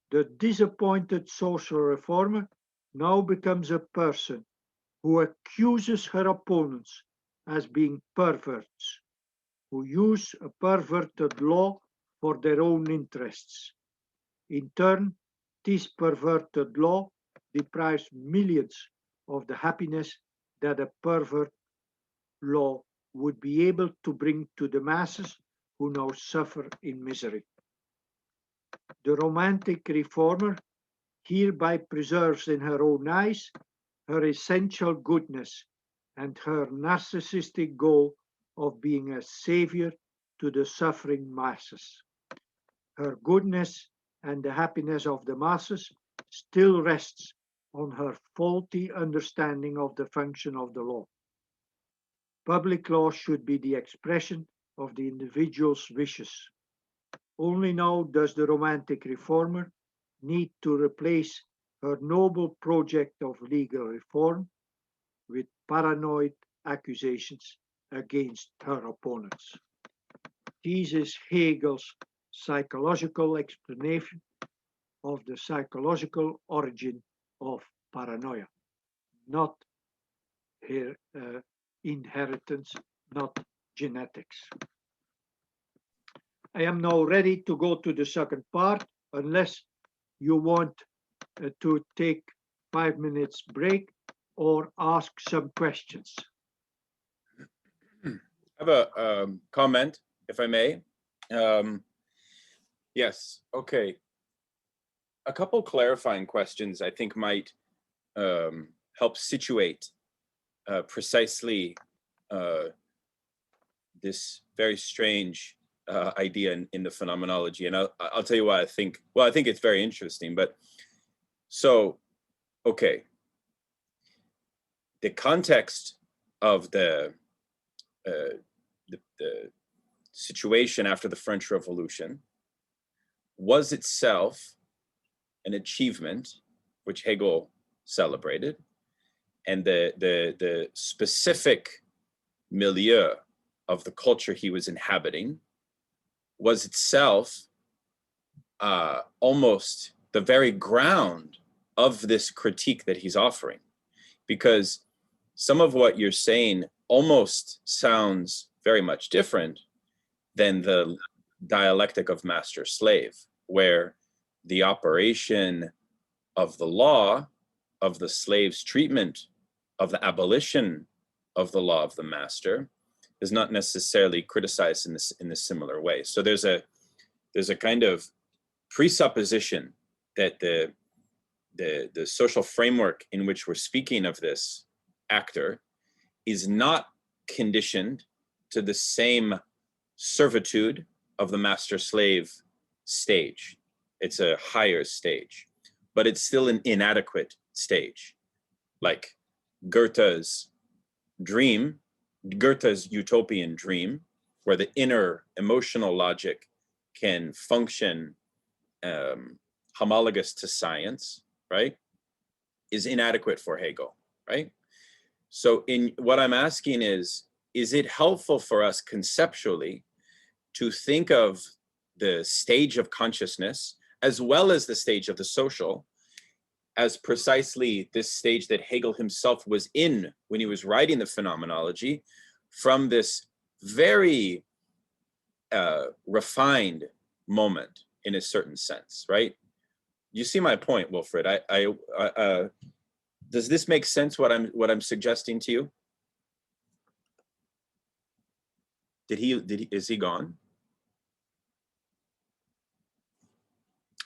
The disappointed social reformer now becomes a person who accuses her opponents as being perverts, who use a perverted law for their own interests. In turn, this perverted law deprives millions of the happiness that a pervert law would be able to bring to the masses who now suffer in misery. The romantic reformer hereby preserves in her own eyes her essential goodness and her narcissistic goal of being a savior to the suffering masses. Her goodness and the happiness of the masses still rests on her faulty understanding of the function of the law. Public law should be the expression of the individual's wishes. Only now does the romantic reformer need to replace her noble project of legal reform with paranoid accusations against her opponents. This is Hegel's psychological explanation of the psychological origin of paranoia, not her inheritance, not genetics. I am now ready to go to the second part, unless you want to take 5 minutes break or ask some questions. I have a comment, if I may. Yes, okay. A couple clarifying questions I think might help situate precisely this very strange idea in the phenomenology. And I'll tell you why I think it's very interesting. But so, okay. The context of the situation after the French Revolution was itself an achievement which Hegel celebrated, and the specific milieu of the culture he was inhabiting was itself almost the very ground of this critique that he's offering, because some of what you're saying almost sounds very much different than the dialectic of master-slave, where the operation of the law, of the slave's treatment, of the abolition of the law of the master, is not necessarily criticized in this similar way. So there's a kind of presupposition that the social framework in which we're speaking of this actor is not conditioned to the same servitude of the master-slave stage. It's a higher stage, but it's still an inadequate stage. Like Goethe's utopian dream, where the inner emotional logic can function homologous to science, right, is inadequate for Hegel, right? So what I'm asking is it helpful for us conceptually to think of the stage of consciousness as well as the stage of the social as precisely this stage that Hegel himself was in when he was writing the Phenomenology, from this very refined moment in a certain sense, right? You see my point, Wilfried. Does this make sense, what I'm suggesting to you? Is he gone?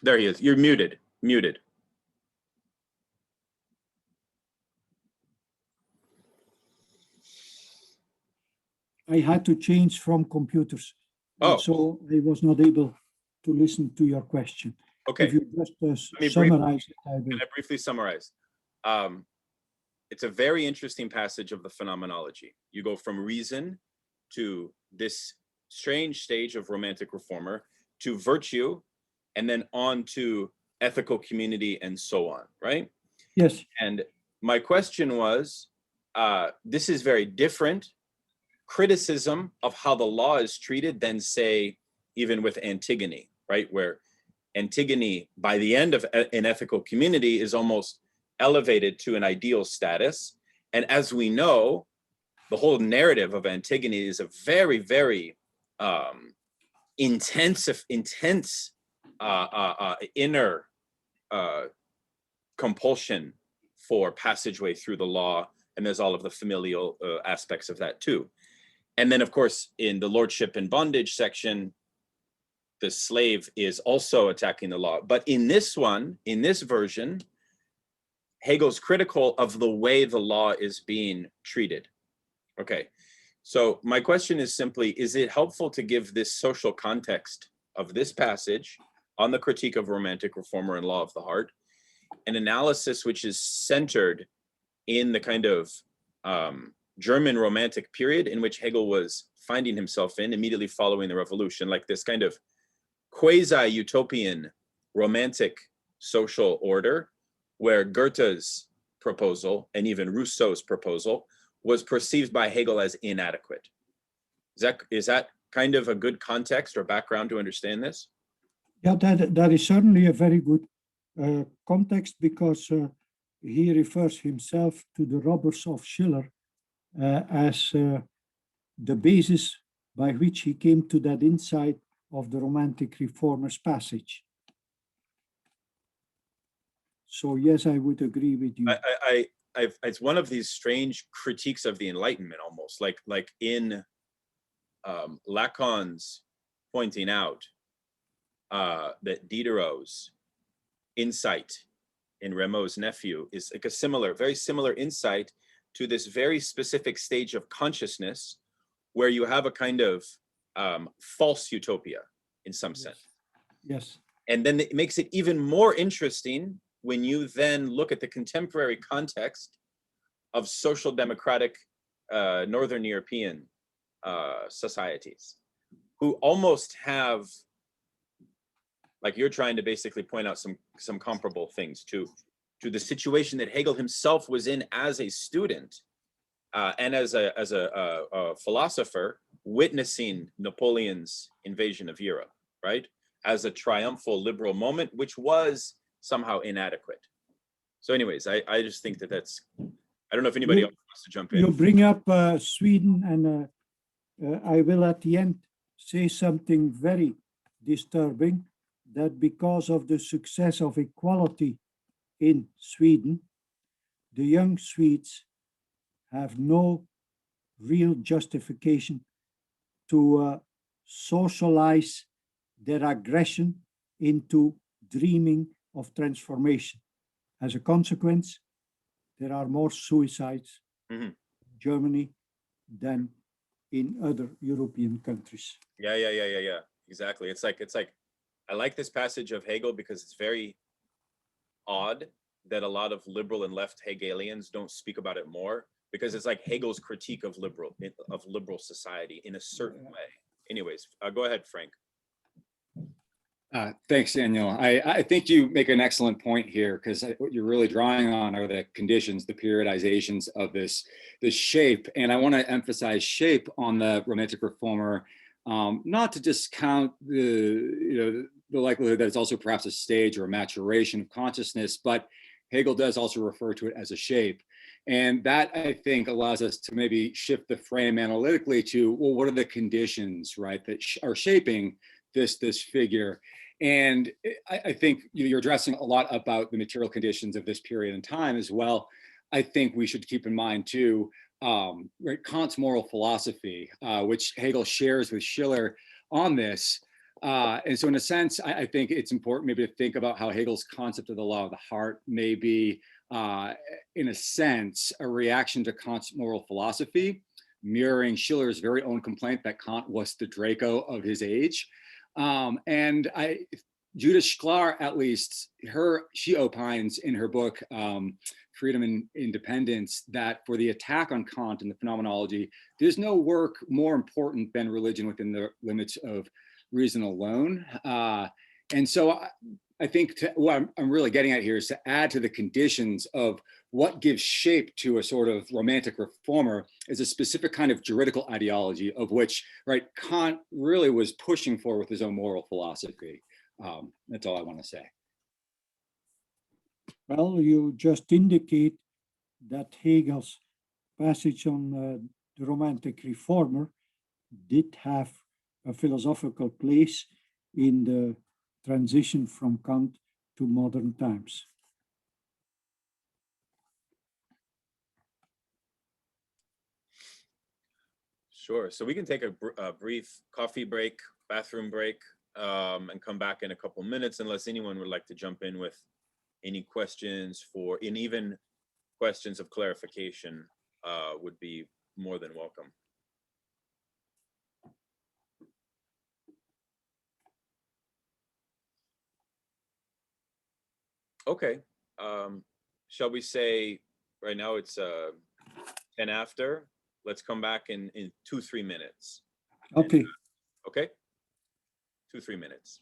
There he is. You're muted. I had to change from computers. Oh. So I was not able to listen to your question. Okay. If you just summarize it, I will. Can I briefly summarize? It's a very interesting passage of the Phenomenology. You go from reason to this strange stage of romantic reformer to virtue, and then on to ethical community and so on, right? Yes. And my question was, this is very different criticism of how the law is treated than, say, even with Antigone, right? Where Antigone, by the end of an ethical community, is almost elevated to an ideal status. And as we know, the whole narrative of Antigone is a very, very intense inner compulsion for passageway through the law. And there's all of the familial aspects of that too. And then, of course, in the lordship and bondage section, the slave is also attacking the law. But in this version, Hegel's critical of the way the law is being treated. Okay, so my question is simply, is it helpful to give this social context of this passage on the critique of romantic reformer and law of the heart, an analysis which is centered in the kind of German romantic period in which Hegel was finding himself in immediately following the revolution, like this kind of quasi-utopian romantic social order where Goethe's proposal and even Rousseau's proposal was perceived by Hegel as inadequate. Is that kind of a good context or background to understand this? Yeah, that is certainly a very good context, because he refers himself to the robbers of Schiller as the basis by which he came to that insight of the romantic reformers passage. So yes, I would agree with you. It's one of these strange critiques of the Enlightenment, almost like in Lacan's pointing out that Diderot's insight in Rameau's nephew is like a very similar insight to this very specific stage of consciousness where you have a kind of false utopia in some sense. Yes. And then it makes it even more interesting when you then look at the contemporary context of social democratic Northern European societies, who almost have, like you're trying to basically point out some comparable things to the situation that Hegel himself was in as a student and as a philosopher, witnessing Napoleon's invasion of Europe, right? As a triumphal liberal moment, which was somehow inadequate. So anyways, I just think that's, I don't know if anybody else wants to jump in. You bring up Sweden, and I will at the end say something very disturbing, that because of the success of equality in Sweden, the young Swedes have no real justification to socialize their aggression into dreaming of transformation. As a consequence, there are more suicides in Germany than in other European countries. Yeah. Exactly. It's like I like this passage of Hegel because it's very odd that a lot of liberal and left Hegelians don't speak about it more, because it's like Hegel's critique of liberal society in a certain way. Anyways, go ahead, Frank. Thanks, Daniel. I think you make an excellent point here, because what you're really drawing on are the conditions, the periodizations of this shape. And I want to emphasize shape on the romantic reformer, not to discount the likelihood that it's also perhaps a stage or a maturation of consciousness, but Hegel does also refer to it as a shape. And that, I think, allows us to maybe shift the frame analytically to, well, what are the conditions, right, that are shaping this figure? And I think you're addressing a lot about the material conditions of this period in time as well. I think we should keep in mind too, right, Kant's moral philosophy, which Hegel shares with Schiller on this. And so in a sense, I think it's important maybe to think about how Hegel's concept of the law of the heart may be, in a sense, a reaction to Kant's moral philosophy, mirroring Schiller's very own complaint that Kant was the Draco of his age. And Judith Schlar, at least, she opines in her book, Freedom and Independence, that for the attack on Kant and the Phenomenology, there's no work more important than religion within the limits of reason alone. And so I think what I'm really getting at here is to add to the conditions of what gives shape to a sort of romantic reformer is a specific kind of juridical ideology of which, right, Kant really was pushing for with his own moral philosophy. That's all I want to say. Well, you just indicate that Hegel's passage on the romantic reformer did have a philosophical place in the transition from Kant to modern times. Sure. So we can take a brief coffee break, bathroom break, and come back in a couple minutes, unless anyone would like to jump in with any questions and even questions of clarification would be more than welcome. Okay. Shall we say right now it's 10 after? Let's come back in 2-3 minutes. Okay. Okay? 2-3 minutes.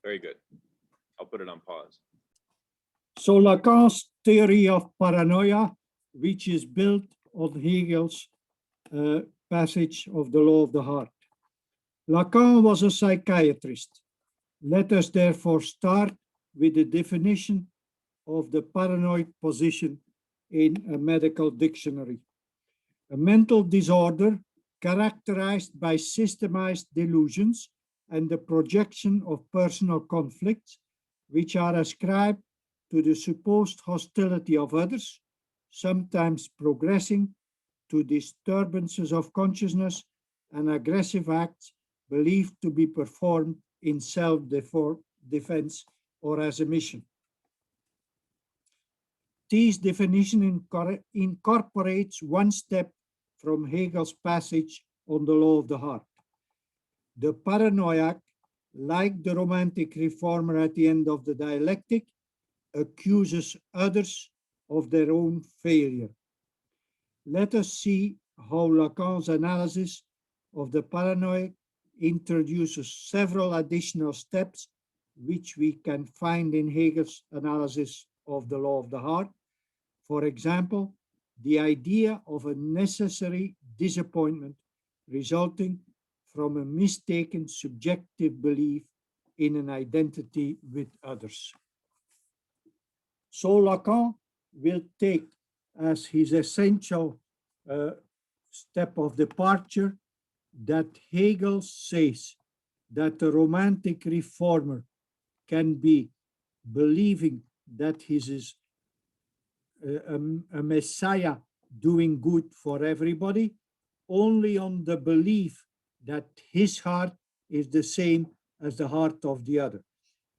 Very good. I'll put it on pause. So Lacan's theory of paranoia, which is built on Hegel's passage of the law of the heart. Lacan was a psychiatrist. Let us therefore start with the definition of the paranoid position in a medical dictionary. A mental disorder characterized by systemized delusions and the projection of personal conflicts, which are ascribed to the supposed hostility of others, sometimes progressing to disturbances of consciousness and aggressive acts believed to be performed in self-defense or as a mission. This definition incorporates one step from Hegel's passage on the law of the heart. The paranoiac, like the romantic reformer at the end of the dialectic, accuses others of their own failure. Let us see how Lacan's analysis of the paranoia introduces several additional steps which we can find in Hegel's analysis of the law of the heart. For example, the idea of a necessary disappointment resulting from a mistaken subjective belief in an identity with others. So Lacan will take as his essential step of departure that Hegel says that a romantic reformer can be believing that he is a messiah doing good for everybody, only on the belief that his heart is the same as the heart of the other.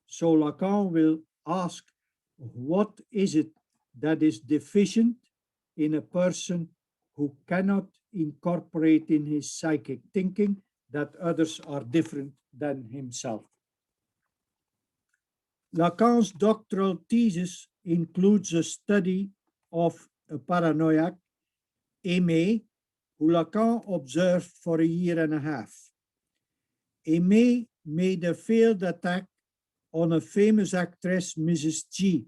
So Lacan will ask, what is it that is deficient in a person who cannot incorporate in his psychic thinking that others are different than himself? Lacan's doctoral thesis includes a study of a paranoiac, Aimé, who Lacan observed for 1.5 years. Aimé made a failed attack on a famous actress, Mrs. G,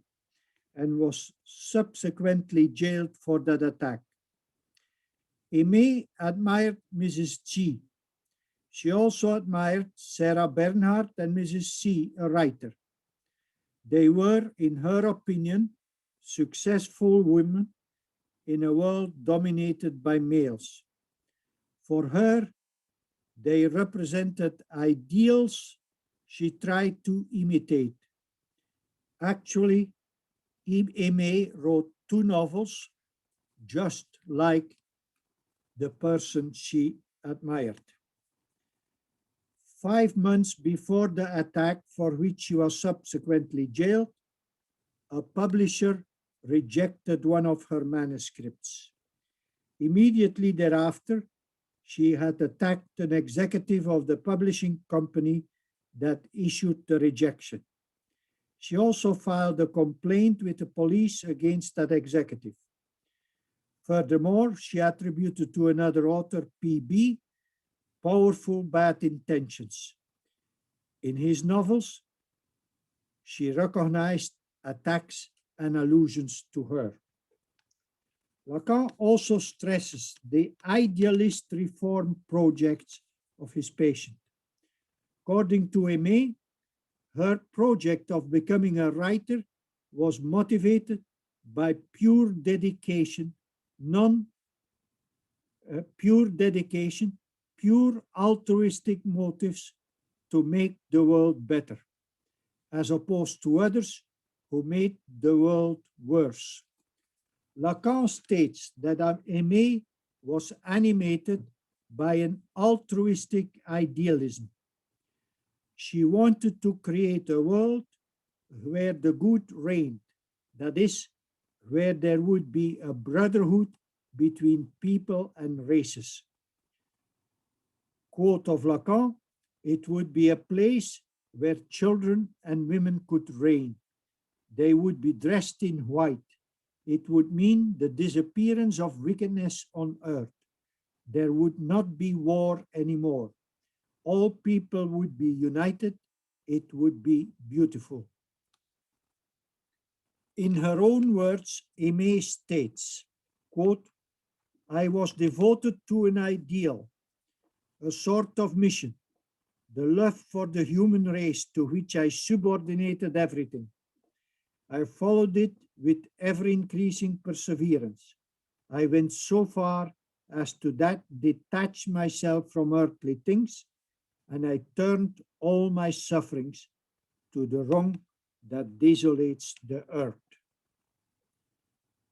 and was subsequently jailed for that attack. Aimé admired Mrs. G. She also admired Sarah Bernhardt and Mrs. C, a writer. They were, in her opinion, successful women in a world dominated by males. For her, they represented ideals she tried to imitate. Actually, Aimé wrote 2 novels just like the person she admired. 5 months before the attack, for which she was subsequently jailed, a publisher rejected one of her manuscripts. Immediately thereafter, she had attacked an executive of the publishing company that issued the rejection. She also filed a complaint with the police against that executive. Furthermore, she attributed to another author, P.B., powerful bad intentions. In his novels, she recognized attacks and allusions to her. Lacan also stresses the idealist reform projects of his patient. According to Aimé, her project of becoming a writer was motivated by pure dedication, pure altruistic motives to make the world better, as opposed to others who made the world worse. Lacan states that Aimé was animated by an altruistic idealism. She wanted to create a world where the good reigned, that is, where there would be a brotherhood between people and races. Quote of Lacan, "It would be a place where children and women could reign. They would be dressed in white. It would mean the disappearance of wickedness on earth. There would not be war anymore. All people would be united. It would be beautiful." In her own words, Aimé states, quote, "I was devoted to an ideal, a sort of mission, the love for the human race to which I subordinated everything. I followed it with ever-increasing perseverance. I went so far as to detach myself from earthly things, and I turned all my sufferings to the wrong that desolates the earth."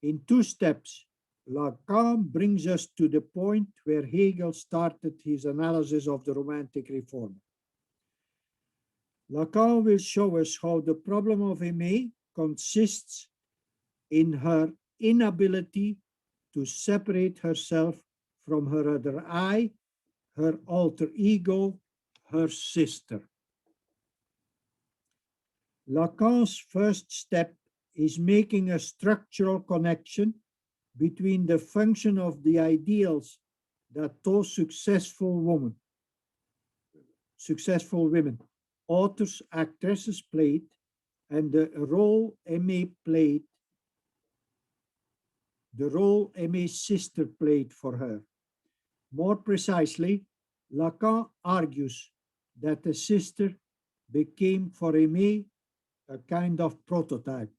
In 2 steps, Lacan brings us to the point where Hegel started his analysis of the Romantic Reformer. Lacan will show us how the problem of Aimé consists in her inability to separate herself from her other I, her alter ego, her sister. Lacan's first step is making a structural connection between the function of the ideals that those successful women, authors, actresses played, and the role Aimé's sister played for her. More precisely, Lacan argues that the sister became for Aimé a kind of prototype.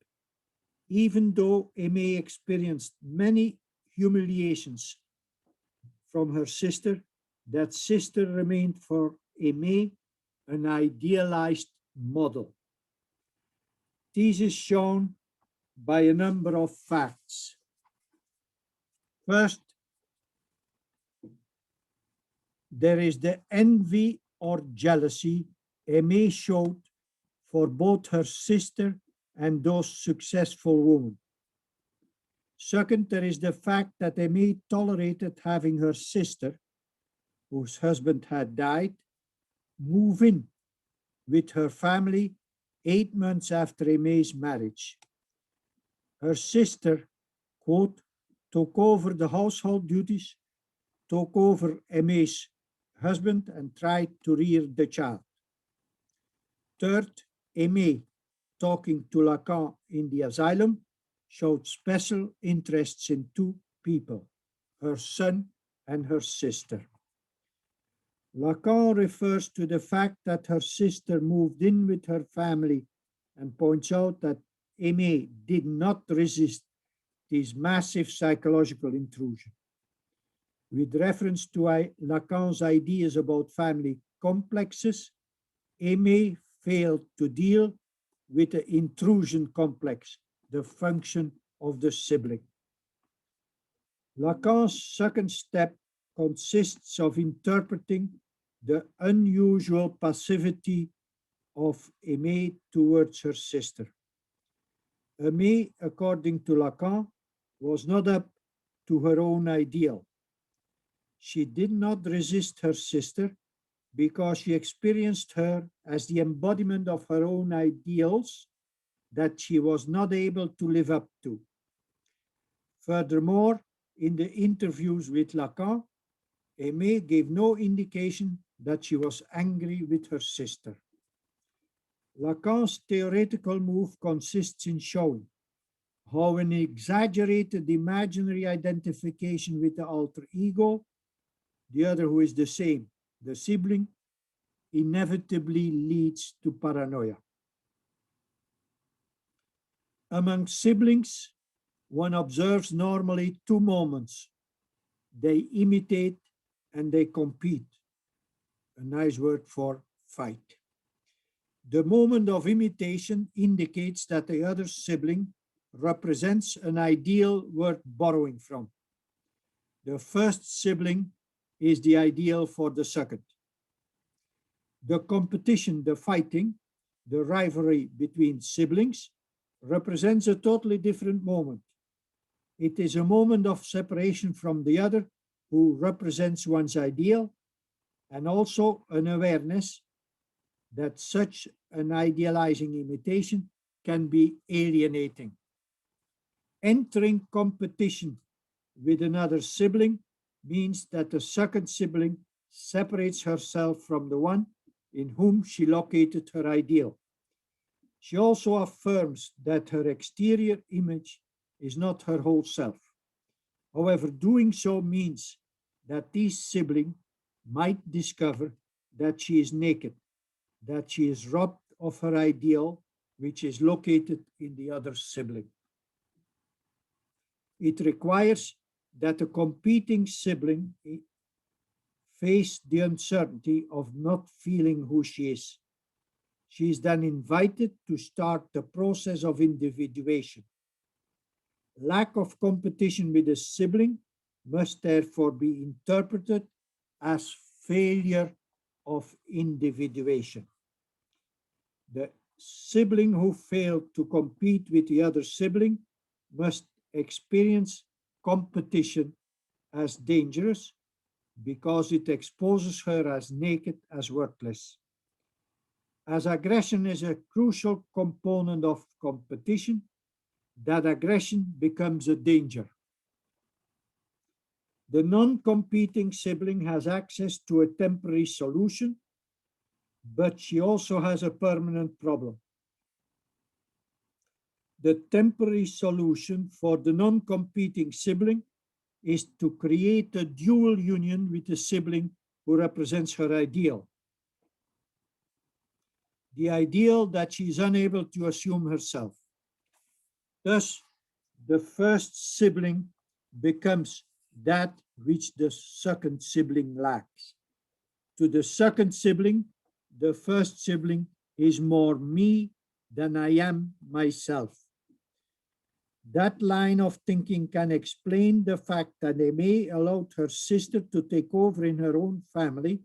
Even though Aimé experienced many humiliations from her sister, that sister remained for Aimé an idealized model. This is shown by a number of facts. First, there is the envy or jealousy Aimé showed for both her sister and those successful women. Second, there is the fact that Aimé tolerated having her sister, whose husband had died, move in with her family 8 months after Aimé's marriage. Her sister, quote, took over the household duties, took over Aimé's husband, and tried to rear the child. Third, Aimé, talking to Lacan in the asylum, showed special interests in 2 people, her son and her sister. Lacan refers to the fact that her sister moved in with her family and points out that Aimé did not resist this massive psychological intrusion. With reference to Lacan's ideas about family complexes, Aimé failed to deal with the intrusion complex, the function of the sibling. Lacan's second step consists of interpreting the unusual passivity of Aimée towards her sister. Aimée, according to Lacan, was not up to her own ideal. She did not resist her sister because she experienced her as the embodiment of her own ideals that she was not able to live up to. Furthermore, in the interviews with Lacan, Aimée gave no indication that she was angry with her sister. Lacan's theoretical move consists in showing how an exaggerated imaginary identification with the alter ego, the other who is the same, the sibling, inevitably leads to paranoia. Among siblings, one observes normally two moments. They imitate and they compete. A nice word for fight. The moment of imitation indicates that the other sibling represents an ideal worth borrowing from. The first sibling is the ideal for the second. The competition, the fighting, the rivalry between siblings represents a totally different moment. It is a moment of separation from the other who represents one's ideal, and also an awareness that such an idealizing imitation can be alienating. Entering competition with another sibling means that the second sibling separates herself from the one in whom she located her ideal. She also affirms that her exterior image is not her whole self. However, doing so means that this sibling might discover that she is naked, that she is robbed of her ideal, which is located in the other sibling. It requires that a competing sibling face the uncertainty of not feeling who she is. She is then invited to start the process of individuation. Lack of competition with a sibling must therefore be interpreted as failure of individuation. The sibling who failed to compete with the other sibling must experience competition as dangerous because it exposes her as naked, as worthless. As aggression is a crucial component of competition, that aggression becomes a danger. The non-competing sibling has access to a temporary solution, but she also has a permanent problem. The temporary solution for the non-competing sibling is to create a dual union with the sibling who represents her ideal. The ideal that she is unable to assume herself. Thus, the first sibling becomes that which the second sibling lacks. To the second sibling, the first sibling is more me than I am myself. That line of thinking can explain the fact that Aimée allowed her sister to take over in her own family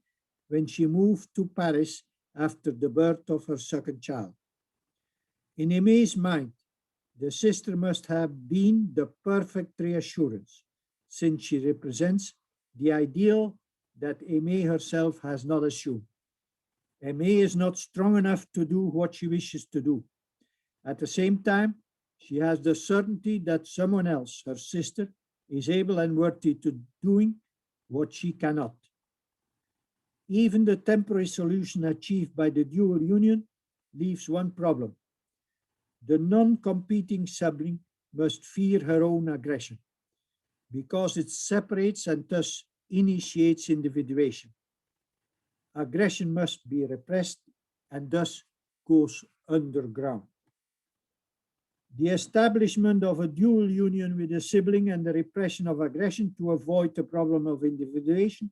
when she moved to Paris after the birth of her second child. In Aimé's mind, the sister must have been the perfect reassurance, since she represents the ideal that Aimée herself has not assumed. Aimée is not strong enough to do what she wishes to do. At the same time, she has the certainty that someone else, her sister, is able and worthy to doing what she cannot. Even the temporary solution achieved by the dual union leaves one problem. The non-competing sibling must fear her own aggression because it separates and thus initiates individuation. Aggression must be repressed and thus goes underground. The establishment of a dual union with a sibling and the repression of aggression to avoid the problem of individuation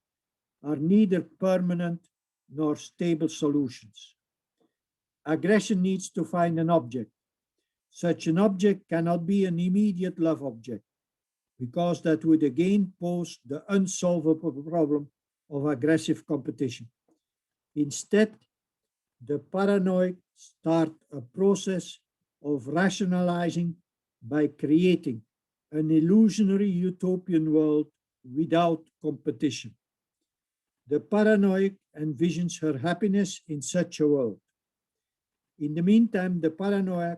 are neither permanent nor stable solutions. Aggression needs to find an object. Such an object cannot be an immediate love object, because that would again pose the unsolvable problem of aggressive competition. Instead, the paranoid start a process of rationalizing by creating an illusionary utopian world without competition. The paranoid envisions her happiness in such a world. In the meantime, the paranoid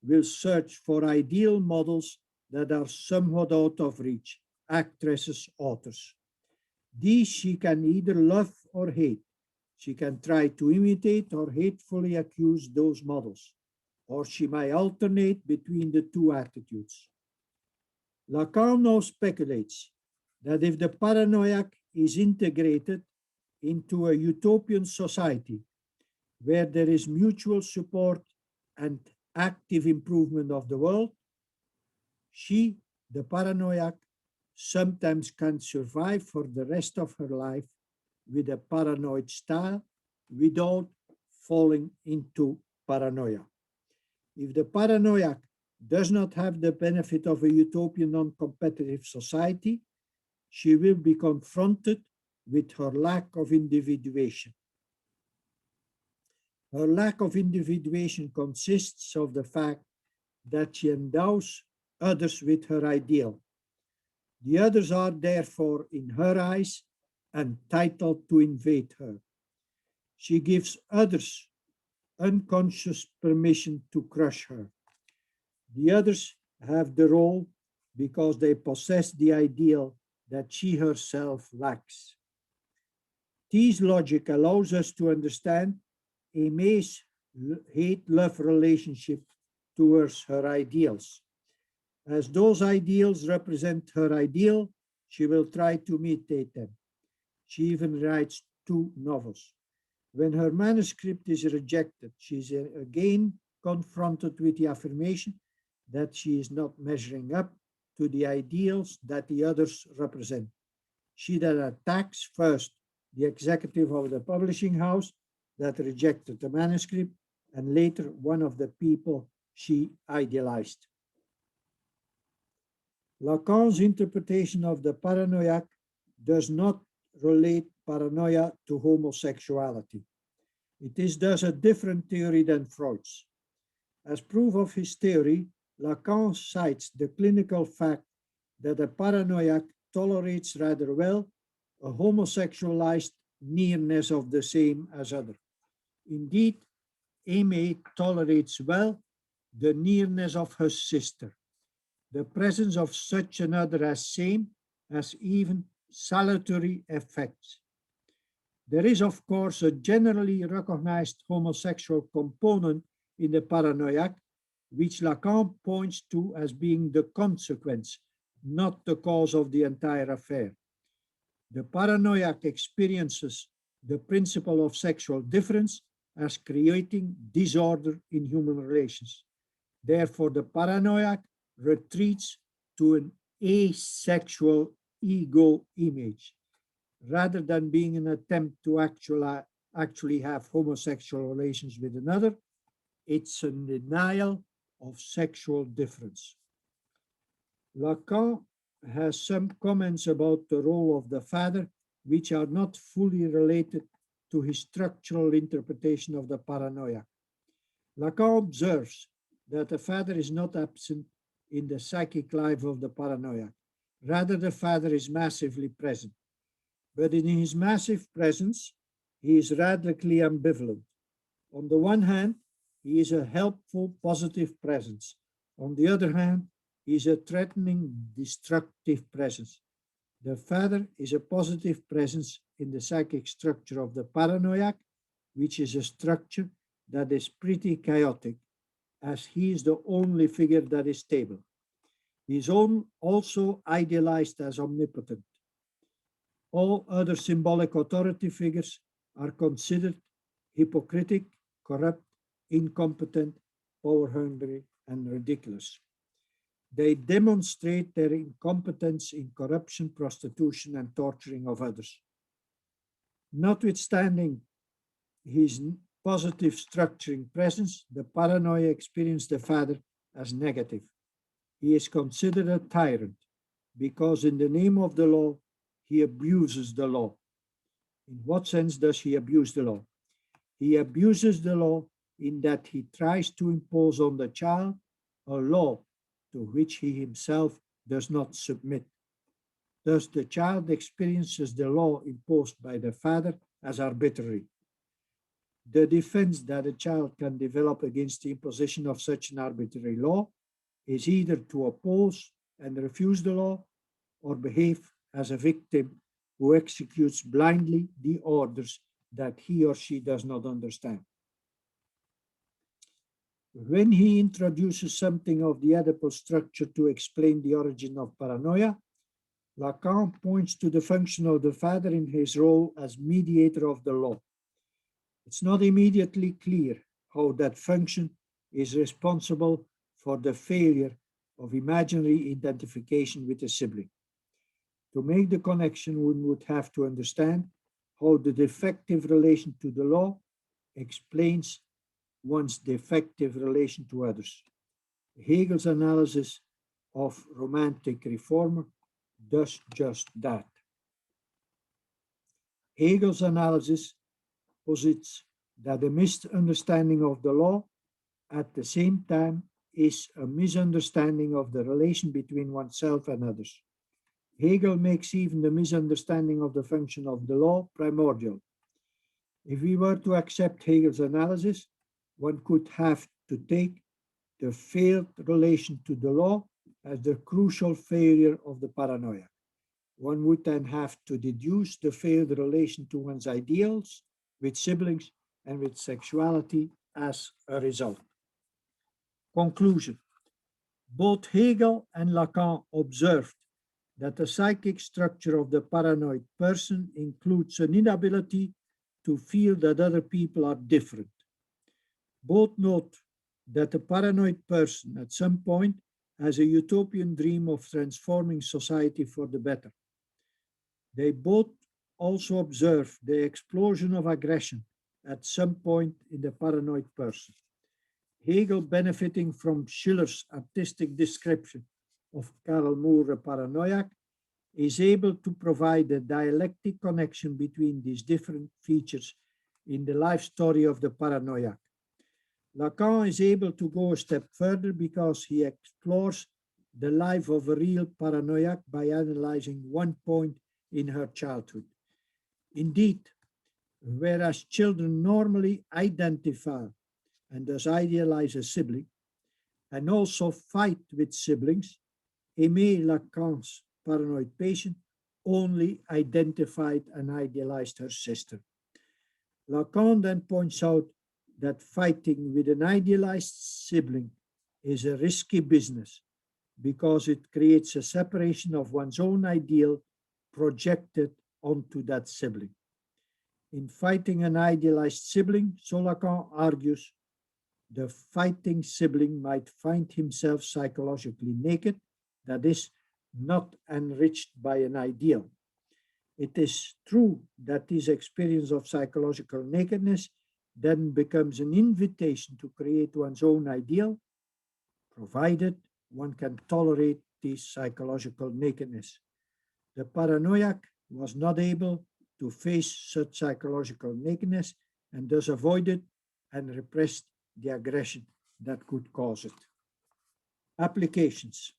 will search for ideal models that are somewhat out of reach, actresses, authors. These she can either love or hate. She can try to imitate or hatefully accuse those models, or she may alternate between the two attitudes. Lacan now speculates that if the paranoia is integrated into a utopian society where there is mutual support and active improvement of the world, she, the paranoia, sometimes can survive for the rest of her life with a paranoid style without falling into paranoia. If the paranoia does not have the benefit of a utopian non-competitive society, she will be confronted with her lack of individuation. Her lack of individuation consists of the fact that she endows others with her ideal. The others are therefore, in her eyes, entitled to invade her. She gives others unconscious permission to crush her. The others have the role because they possess the ideal that she herself lacks. This logic allows us to understand Aimé's hate-love relationship towards her ideals. As those ideals represent her ideal, she will try to imitate them. She even writes 2 novels. When her manuscript is rejected, she is again confronted with the affirmation that she is not measuring up to the ideals that the others represent. She then attacks first the executive of the publishing house that rejected the manuscript, and later one of the people she idealized. Lacan's interpretation of the paranoia does not relate paranoia to homosexuality. It is thus a different theory than Freud's. As proof of his theory, Lacan cites the clinical fact that a paranoia tolerates rather well a homosexualized nearness of the same as other. Indeed, Aimé tolerates well the nearness of her sister. The presence of such another as same has even salutary effects. There is, of course, a generally recognized homosexual component in the paranoia, which Lacan points to as being the consequence, not the cause of the entire affair. The paranoia experiences the principle of sexual difference as creating disorder in human relations. Therefore, the paranoia retreats to an asexual ego image, rather than being an attempt to actually have homosexual relations with another. It's a denial of sexual difference. Lacan has some comments about the role of the father, which are not fully related to his structural interpretation of the paranoia. Lacan observes that the father is not absent in the psychic life of the paranoia. Rather, the father is massively present. But in his massive presence, he is radically ambivalent. On the one hand, he is a helpful, positive presence. On the other hand, he is a threatening, destructive presence. The father is a positive presence in the psychic structure of the paranoia, which is a structure that is pretty chaotic, as he is the only figure that is stable. He is also idealized as omnipotent. All other symbolic authority figures are considered hypocritic, corrupt, incompetent, power-hungry, and ridiculous. They demonstrate their incompetence in corruption, prostitution, and torturing of others. Notwithstanding his positive structuring presence, the paranoia experienced the father as negative. He is considered a tyrant because in the name of the law, he abuses the law. In what sense does he abuse the law? He abuses the law in that he tries to impose on the child a law to which he himself does not submit. Thus, the child experiences the law imposed by the father as arbitrary. The defense that a child can develop against the imposition of such an arbitrary law is either to oppose and refuse the law or behave as a victim who executes blindly the orders that he or she does not understand. When he introduces something of the Oedipal structure to explain the origin of paranoia, Lacan points to the function of the father in his role as mediator of the law. It's not immediately clear how that function is responsible for the failure of imaginary identification with a sibling. To make the connection, one would have to understand how the defective relation to the law explains one's defective relation to others. Hegel's analysis of romantic reformer does just that. Hegel's analysis posits that a misunderstanding of the law at the same time is a misunderstanding of the relation between oneself and others. Hegel makes even the misunderstanding of the function of the law primordial. If we were to accept Hegel's analysis, one could have to take the failed relation to the law as the crucial failure of the paranoia. One would then have to deduce the failed relation to one's ideals, with siblings, and with sexuality as a result. Conclusion. Both Hegel and Lacan observed that the psychic structure of the paranoid person includes an inability to feel that other people are different. Both note that the paranoid person at some point has a utopian dream of transforming society for the better. They both also observe the explosion of aggression at some point in the paranoid person. Hegel, benefiting from Schiller's artistic description of Karl Moore, a paranoiac, is able to provide a dialectic connection between these different features in the life story of the paranoiac. Lacan is able to go a step further because he explores the life of a real paranoiac by analyzing one point in her childhood. Indeed, whereas children normally identify and thus idealize a sibling, and also fight with siblings, Aimée, Lacan's paranoid patient, only identified and idealized her sister. Lacan then points out that fighting with an idealized sibling is a risky business because it creates a separation of one's own ideal projected onto that sibling. In fighting an idealized sibling, so Lacan argues, the fighting sibling might find himself psychologically naked, that is, not enriched by an ideal. It is true that this experience of psychological nakedness then becomes an invitation to create one's own ideal, provided one can tolerate this psychological nakedness. The paranoiac was not able to face such psychological nakedness and thus avoided and repressed the aggression that could cause it. Applications.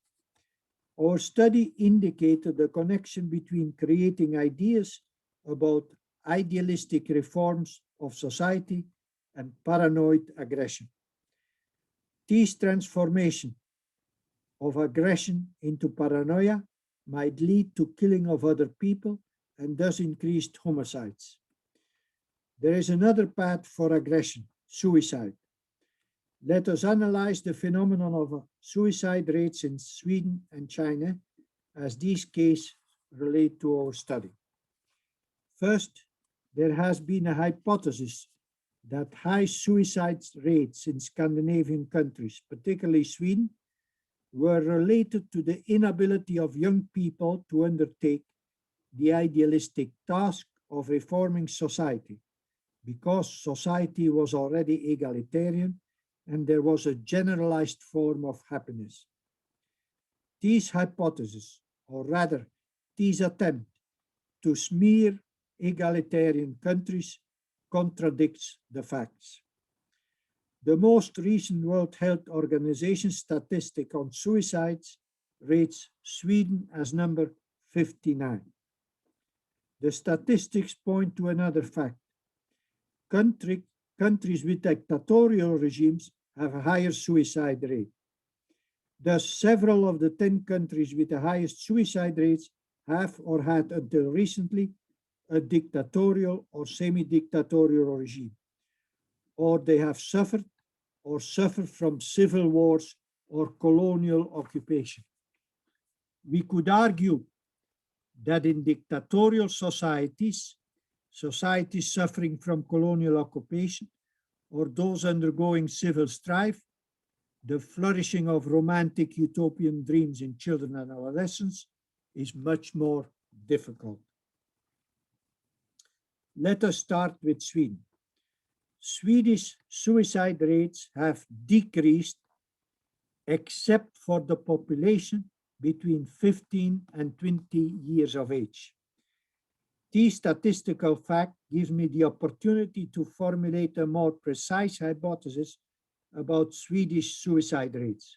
Our study indicated the connection between creating ideas about idealistic reforms of society and paranoid aggression. This transformation of aggression into paranoia might lead to killing of other people and thus increased homicides. There is another path for aggression, suicide. Let us analyze the phenomenon of suicide rates in Sweden and China as these cases relate to our study. First, there has been a hypothesis that high suicide rates in Scandinavian countries, particularly Sweden, were related to the inability of young people to undertake the idealistic task of reforming society because society was already egalitarian and there was a generalized form of happiness. These hypotheses, or rather these attempt to smear egalitarian countries, contradicts the facts. The most recent World Health Organization statistic on suicides rates Sweden as number 59. The statistics point to another fact. Countries with dictatorial regimes have a higher suicide rate. Thus, several of the 10 countries with the highest suicide rates have or had until recently a dictatorial or semi-dictatorial regime, or they have suffered or suffer from civil wars or colonial occupation. We could argue that in dictatorial societies, societies suffering from colonial occupation, or those undergoing civil strife, the flourishing of romantic utopian dreams in children and adolescents is much more difficult. Let us start with Sweden. Swedish suicide rates have decreased except for the population between 15 and 20 years of age. This statistical fact gives me the opportunity to formulate a more precise hypothesis about Swedish suicide rates.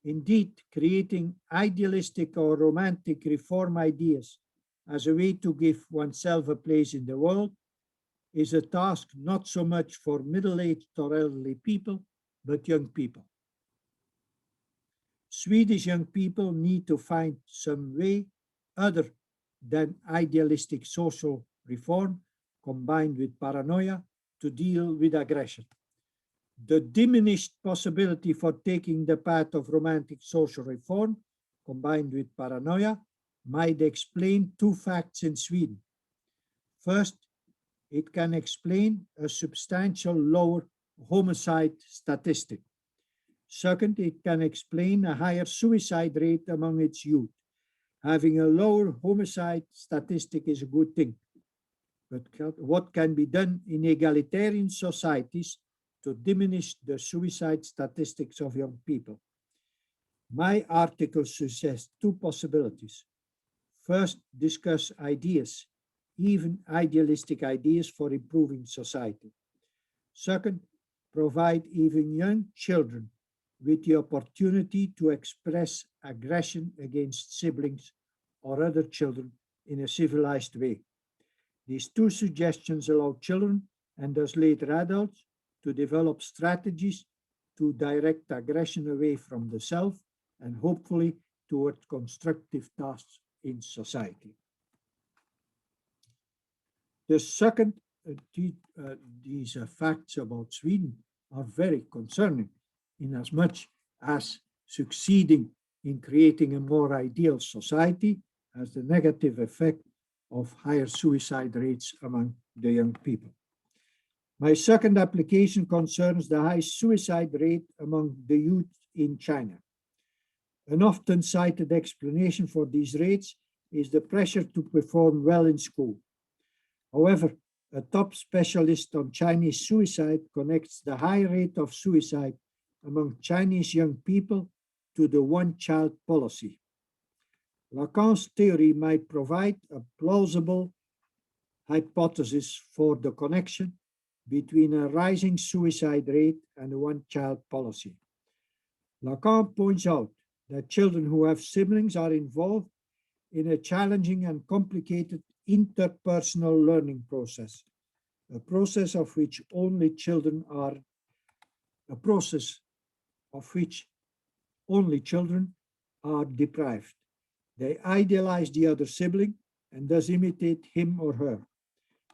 Indeed, creating idealistic or romantic reform ideas as a way to give oneself a place in the world is a task not so much for middle-aged or elderly people, but young people. Swedish young people need to find some way other than idealistic social reform combined with paranoia to deal with aggression. The diminished possibility for taking the path of romantic social reform combined with paranoia might explain two facts in Sweden. First, it can explain a substantial lower homicide statistic. Second, it can explain a higher suicide rate among its youth. Having a lower homicide statistic is a good thing. But what can be done in egalitarian societies to diminish the suicide statistics of young people? My article suggests two possibilities. First, discuss ideas, even idealistic ideas for improving society. Second, provide even young children with the opportunity to express aggression against siblings or other children in a civilized way. These two suggestions allow children and thus later adults to develop strategies to direct aggression away from the self and hopefully toward constructive tasks in society. The second, these facts about Sweden are very concerning, in as much as succeeding in creating a more ideal society has the negative effect of higher suicide rates among the young people. My second application concerns the high suicide rate among the youth in China. An often cited explanation for these rates is the pressure to perform well in school. However, a top specialist on Chinese suicide connects the high rate of suicide among Chinese young people to the one-child policy. Lacan's theory might provide a plausible hypothesis for the connection between a rising suicide rate and a one-child policy. Lacan points out that children who have siblings are involved in a challenging and complicated interpersonal learning process, a process of which only children are deprived. They idealize the other sibling and thus imitate him or her.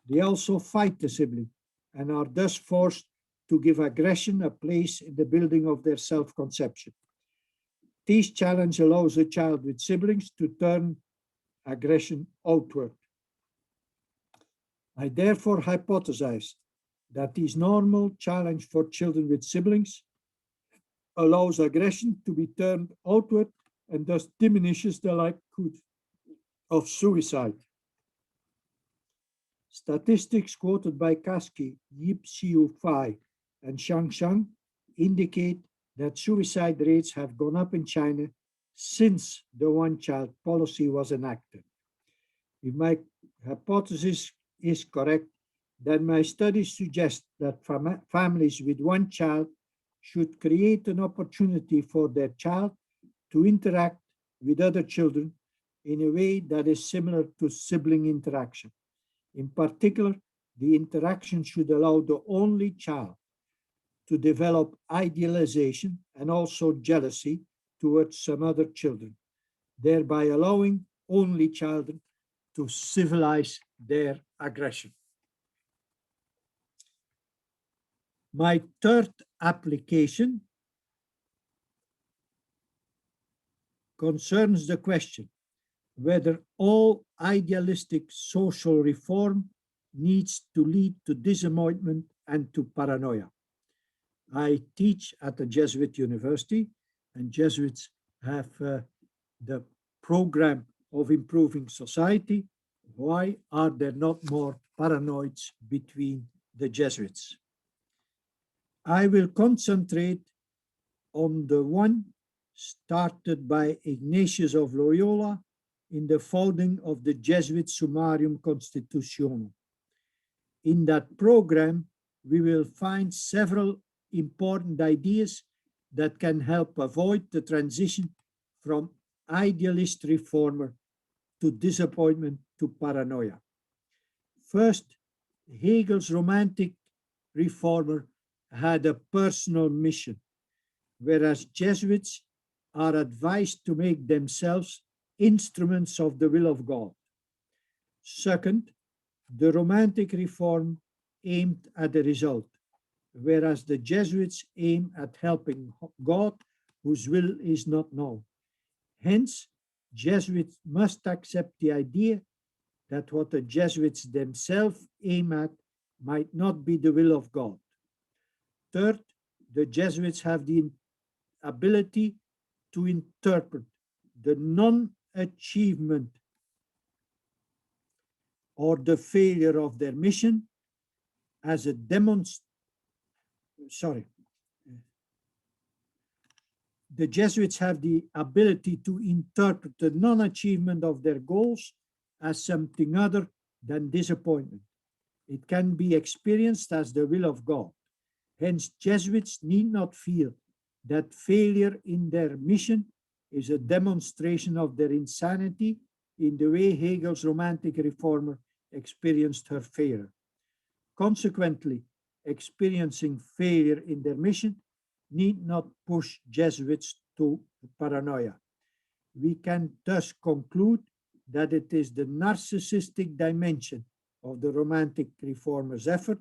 They also fight the sibling and are thus forced to give aggression a place in the building of their self-conception. This challenge allows a child with siblings to turn aggression outward. I therefore hypothesize that this normal challenge for children with siblings allows aggression to be turned outward and thus diminishes the likelihood of suicide. Statistics quoted by Kasky, Yip Xiu Fai, and Shang Shang indicate that suicide rates have gone up in China since the one-child policy was enacted. If my hypothesis is correct, then my studies suggest that families with one child should create an opportunity for their child to interact with other children in a way that is similar to sibling interaction. In particular, the interaction should allow the only child to develop idealization and also jealousy towards some other children, thereby allowing only children to civilize their aggression. My third application concerns the question whether all idealistic social reform needs to lead to disappointment and to paranoia. I teach at a Jesuit university, and Jesuits have the program of improving society. Why are there not more paranoids between the Jesuits? I will concentrate on the one started by Ignatius of Loyola in the founding of the Jesuit Summarium Constitutionum. In that program, we will find several important ideas that can help avoid the transition from idealist reformer to disappointment to paranoia. First, Hegel's romantic reformer had a personal mission, whereas Jesuits are advised to make themselves instruments of the will of God. Second, the romantic reform aimed at the result, whereas the Jesuits aim at helping God, whose will is not known. Hence, Jesuits must accept the idea that what the Jesuits themselves aim at might not be the will of God. Third, the Jesuits have the ability to interpret the non-achievement or the failure of their mission as a the Jesuits have the ability to interpret the non-achievement of their goals as something other than disappointment. It can be experienced as the will of God. Hence, Jesuits need not feel that failure in their mission is a demonstration of their insanity in the way Hegel's romantic reformer experienced her failure. Consequently, experiencing failure in their mission need not push Jesuits to paranoia. We can thus conclude that it is the narcissistic dimension of the romantic reformer's effort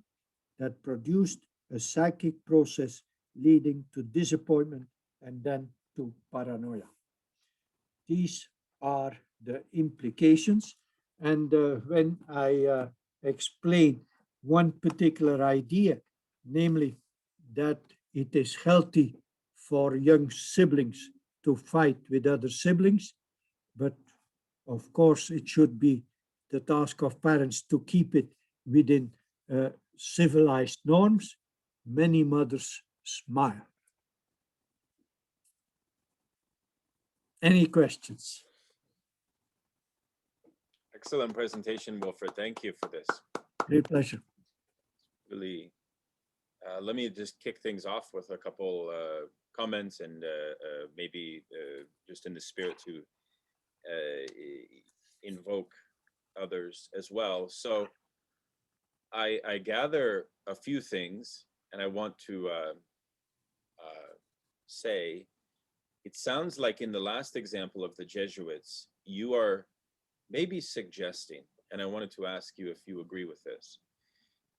that produced a psychic process leading to disappointment and then to paranoia. These are the implications. And when I explain one particular idea, namely that it is healthy for young siblings to fight with other siblings, but of course it should be the task of parents to keep it within civilized norms, many mothers smile. Any questions? Excellent presentation, Wilfried. Thank you for this. Great pleasure. Really, let me just kick things off with a couple comments and maybe just in the spirit to invoke others as well. So I gather a few things, and I want to say, it sounds like in the last example of the Jesuits, you are maybe suggesting, and I wanted to ask you if you agree with this,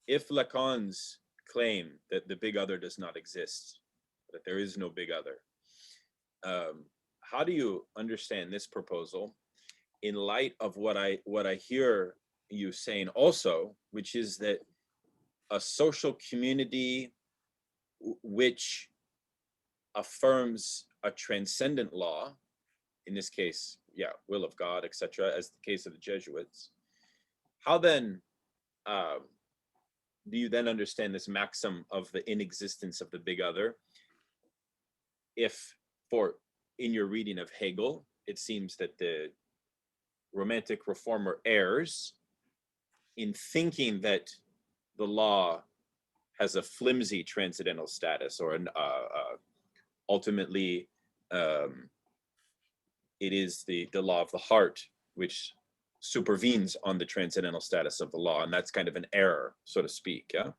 if Lacan's claim that the big other does not exist, that there is no big other, how do you understand this proposal in light of what I hear you saying also, which is that a social community which affirms a transcendent law, in this case, will of God, etc., as the case of the Jesuits, how then do you then understand this maxim of the inexistence of the big other? If, in your reading of Hegel, it seems that the romantic reformer errs in thinking that the law has a flimsy transcendental status, or ultimately it is the law of the heart which supervenes on the transcendental status of the law, and that's kind of an error, so to speak. Yeah,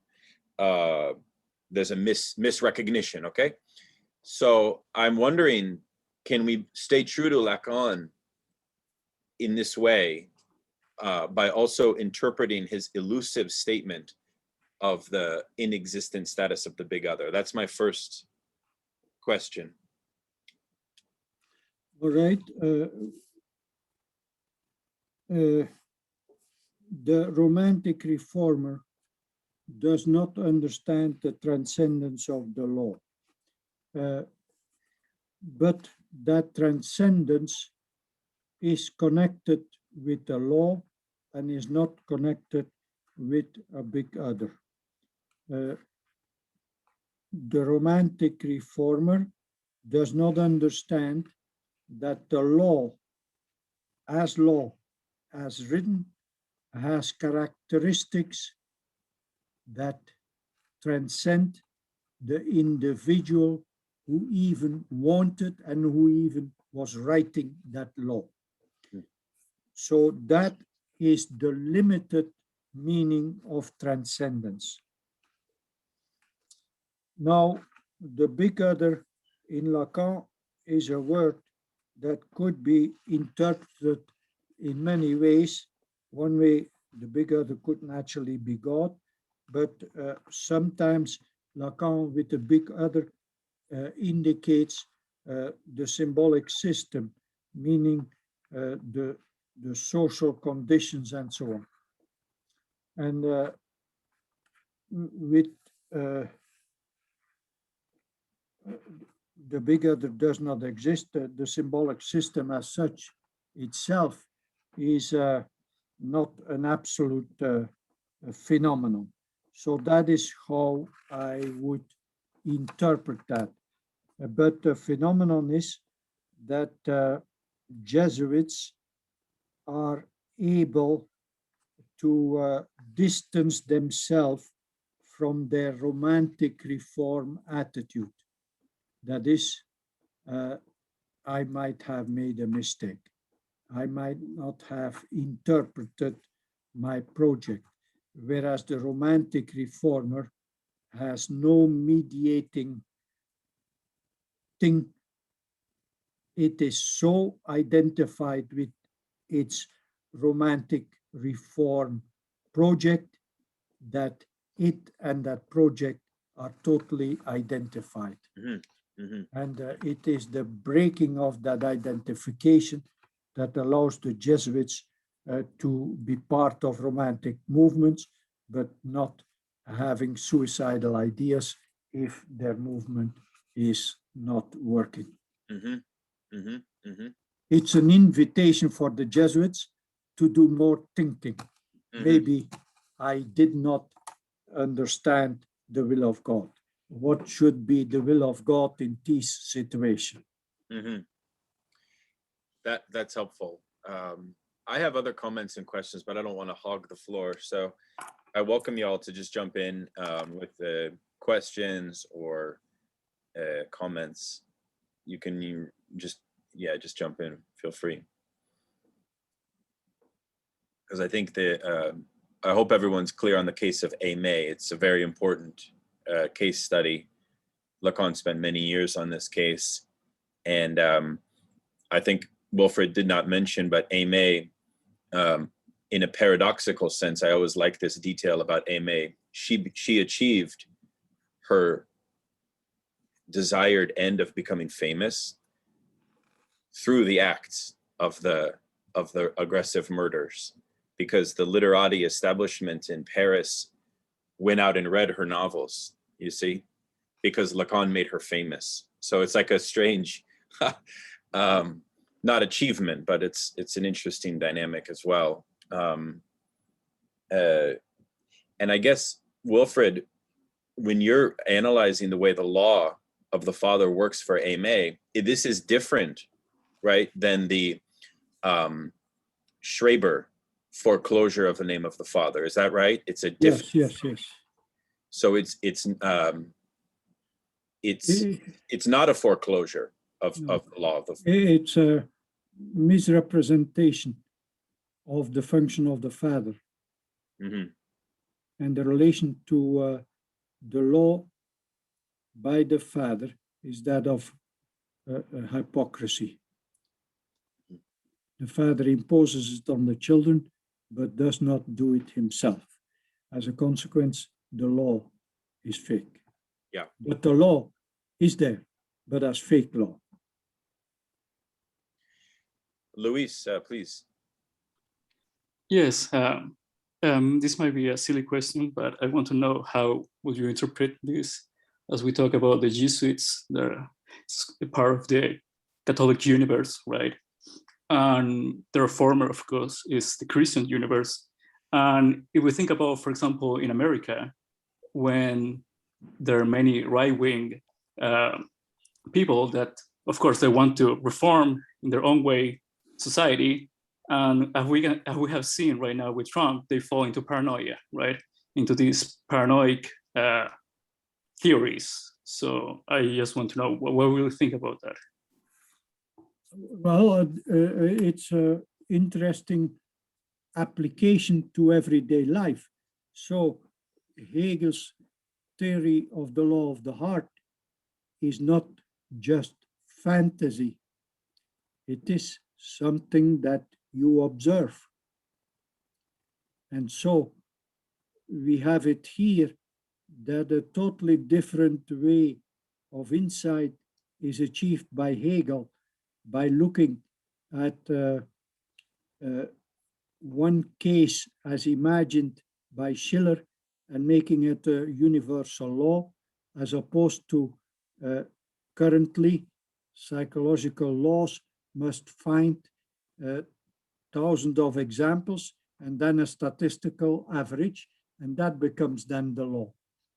there's a misrecognition. Okay, so I'm wondering, can we stay true to Lacan in this way by also interpreting his elusive statement of the inexistent status of the big other? That's my first question. All right. The romantic reformer does not understand the transcendence of the law, but that transcendence is connected with the law and is not connected with a big other. The romantic reformer does not understand that the law as written has characteristics that transcend the individual who even wanted and who even was writing that law. So that is the limited meaning of transcendence. Now, the big other in Lacan is a word that could be interpreted in many ways. One way, the big other could naturally be God, but sometimes Lacan with the big other indicates the symbolic system, meaning the social conditions and so on. And with the big other does not exist, the symbolic system as such itself is not an absolute phenomenon. So that is how I would interpret that. But the phenomenon is that Jesuits are able to distance themselves from their romantic reform attitude. That is, I might have made a mistake. I might not have interpreted my project, whereas the romantic reformer has no mediating thing. It is so identified with its romantic reform project that it and that project are totally identified. Mm-hmm. Mm-hmm. And it is the breaking of that identification that allows the Jesuits to be part of romantic movements, but not having suicidal ideas if their movement is not working. Mm-hmm. Mm-hmm. Mm-hmm. It's an invitation for the Jesuits to do more thinking. Mm-hmm. Maybe I did not understand the will of God. What should be the will of God in this situation? Mm-hmm. That's helpful. I have other comments and questions, but I don't want to hog the floor. So I welcome you all to just jump in with questions or comments. You can just jump in. Feel free. Because I think I hope everyone's clear on the case of Aimé. It's a very important case study. Lacan spent many years on this case. And I think Wilfried did not mention, but Aimé, in a paradoxical sense, I always like this detail about Aimé. She achieved her desired end of becoming famous through the acts of the aggressive murders, because the literati establishment in Paris went out and read her novels, you see, because Lacan made her famous. So it's like a strange, not achievement, but it's an interesting dynamic as well. And I guess, Wilfried, when you're analyzing the way the law of the father works for Aimé, this is different, right, than the Schreber foreclosure of the name of the father. Is that right? It's a different. Yes, yes, yes. So it's not a foreclosure of the law of the father. It's a misrepresentation of the function of the father. Mm-hmm. And the relation to the law by the father is that of hypocrisy. The father imposes it on the children, but does not do it himself. As a consequence, the law is fake. Yeah. But the law is there, but as fake law. Luis, please. Yes, this might be a silly question, but I want to know how would you interpret this as we talk about the Jesuits? They're a part of the Catholic universe, right? And the reformer, of course, is the Christian universe. And if we think about, for example, in America, when there are many right-wing people that, of course, they want to reform in their own way society. And as we have seen right now with Trump, they fall into paranoia, right? Into these paranoid theories. So I just want to know, what will you think about that? Well, it's an interesting application to everyday life. So Hegel's theory of the law of the heart is not just fantasy. It is something that you observe. And so we have it here that a totally different way of insight is achieved by Hegel by looking at one case as imagined by Schiller and making it a universal law, as opposed to currently psychological laws must find thousands of examples and then a statistical average, and that becomes then the law.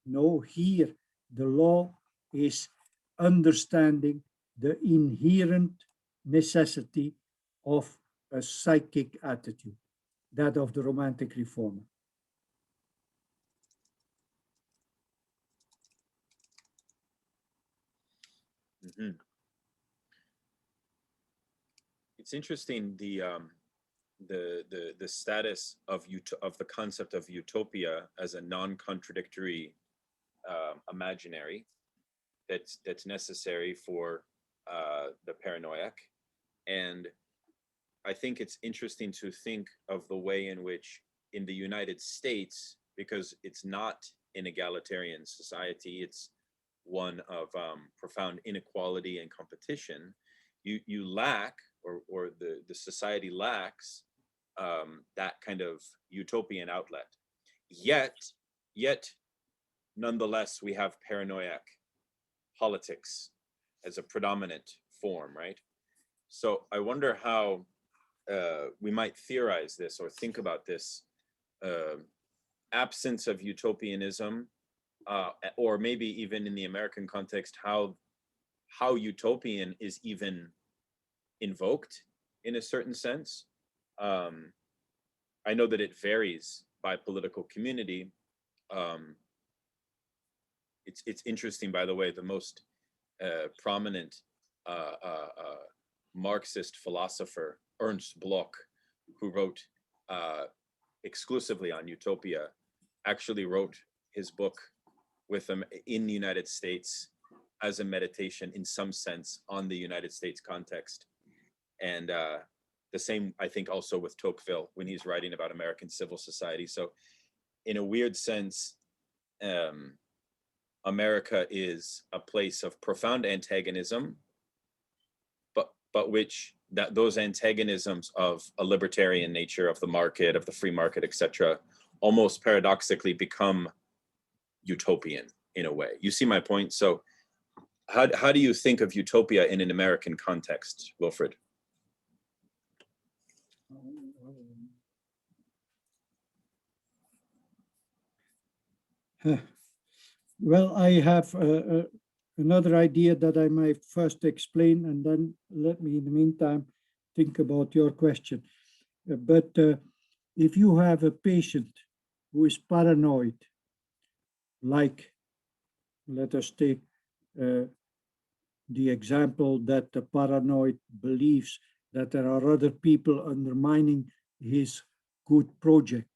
No, here the law is understanding the inherent necessity of a psychic attitude, that of the romantic reformer. Mm-hmm. It's interesting the status of the concept of utopia as a non-contradictory imaginary that's necessary for the paranoiac. And I think it's interesting to think of the way in which in the United States, because it's not an egalitarian society, it's one of profound inequality and competition, you lack, or the society lacks that kind of utopian outlet. Yet, nonetheless, we have paranoiac politics as a predominant form, right? So I wonder how we might theorize this or think about this absence of utopianism, or maybe even in the American context, how utopian is even invoked in a certain sense. I know that it varies by political community. It's interesting, by the way, the most prominent Marxist philosopher, Ernst Bloch, who wrote exclusively on utopia, actually wrote his book with them in the United States as a meditation, in some sense, on the United States context. And the same, I think, also with Tocqueville when he's writing about American civil society. So in a weird sense, America is a place of profound antagonism, but which those antagonisms of a libertarian nature, of the market, of the free market, etc., almost paradoxically become utopian in a way. You see my point? So how do you think of utopia in an American context, Wilfried? Well, I have another idea that I might first explain, and then let me, in the meantime, think about your question. But if you have a patient who is paranoid, like, let us take the example that the paranoid believes that there are other people undermining his good project.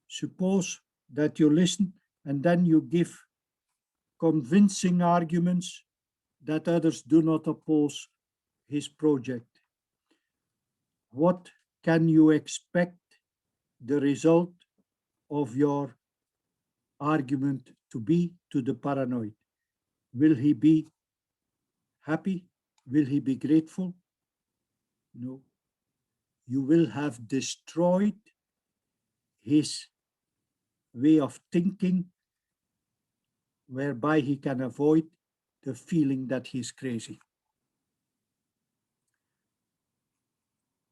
Suppose that you listen and then you give convincing arguments that others do not oppose his project. What can you expect the result of your argument to be to the paranoid? Will he be happy? Will he be grateful? No. You will have destroyed his way of thinking, whereby he can avoid the feeling that he's crazy.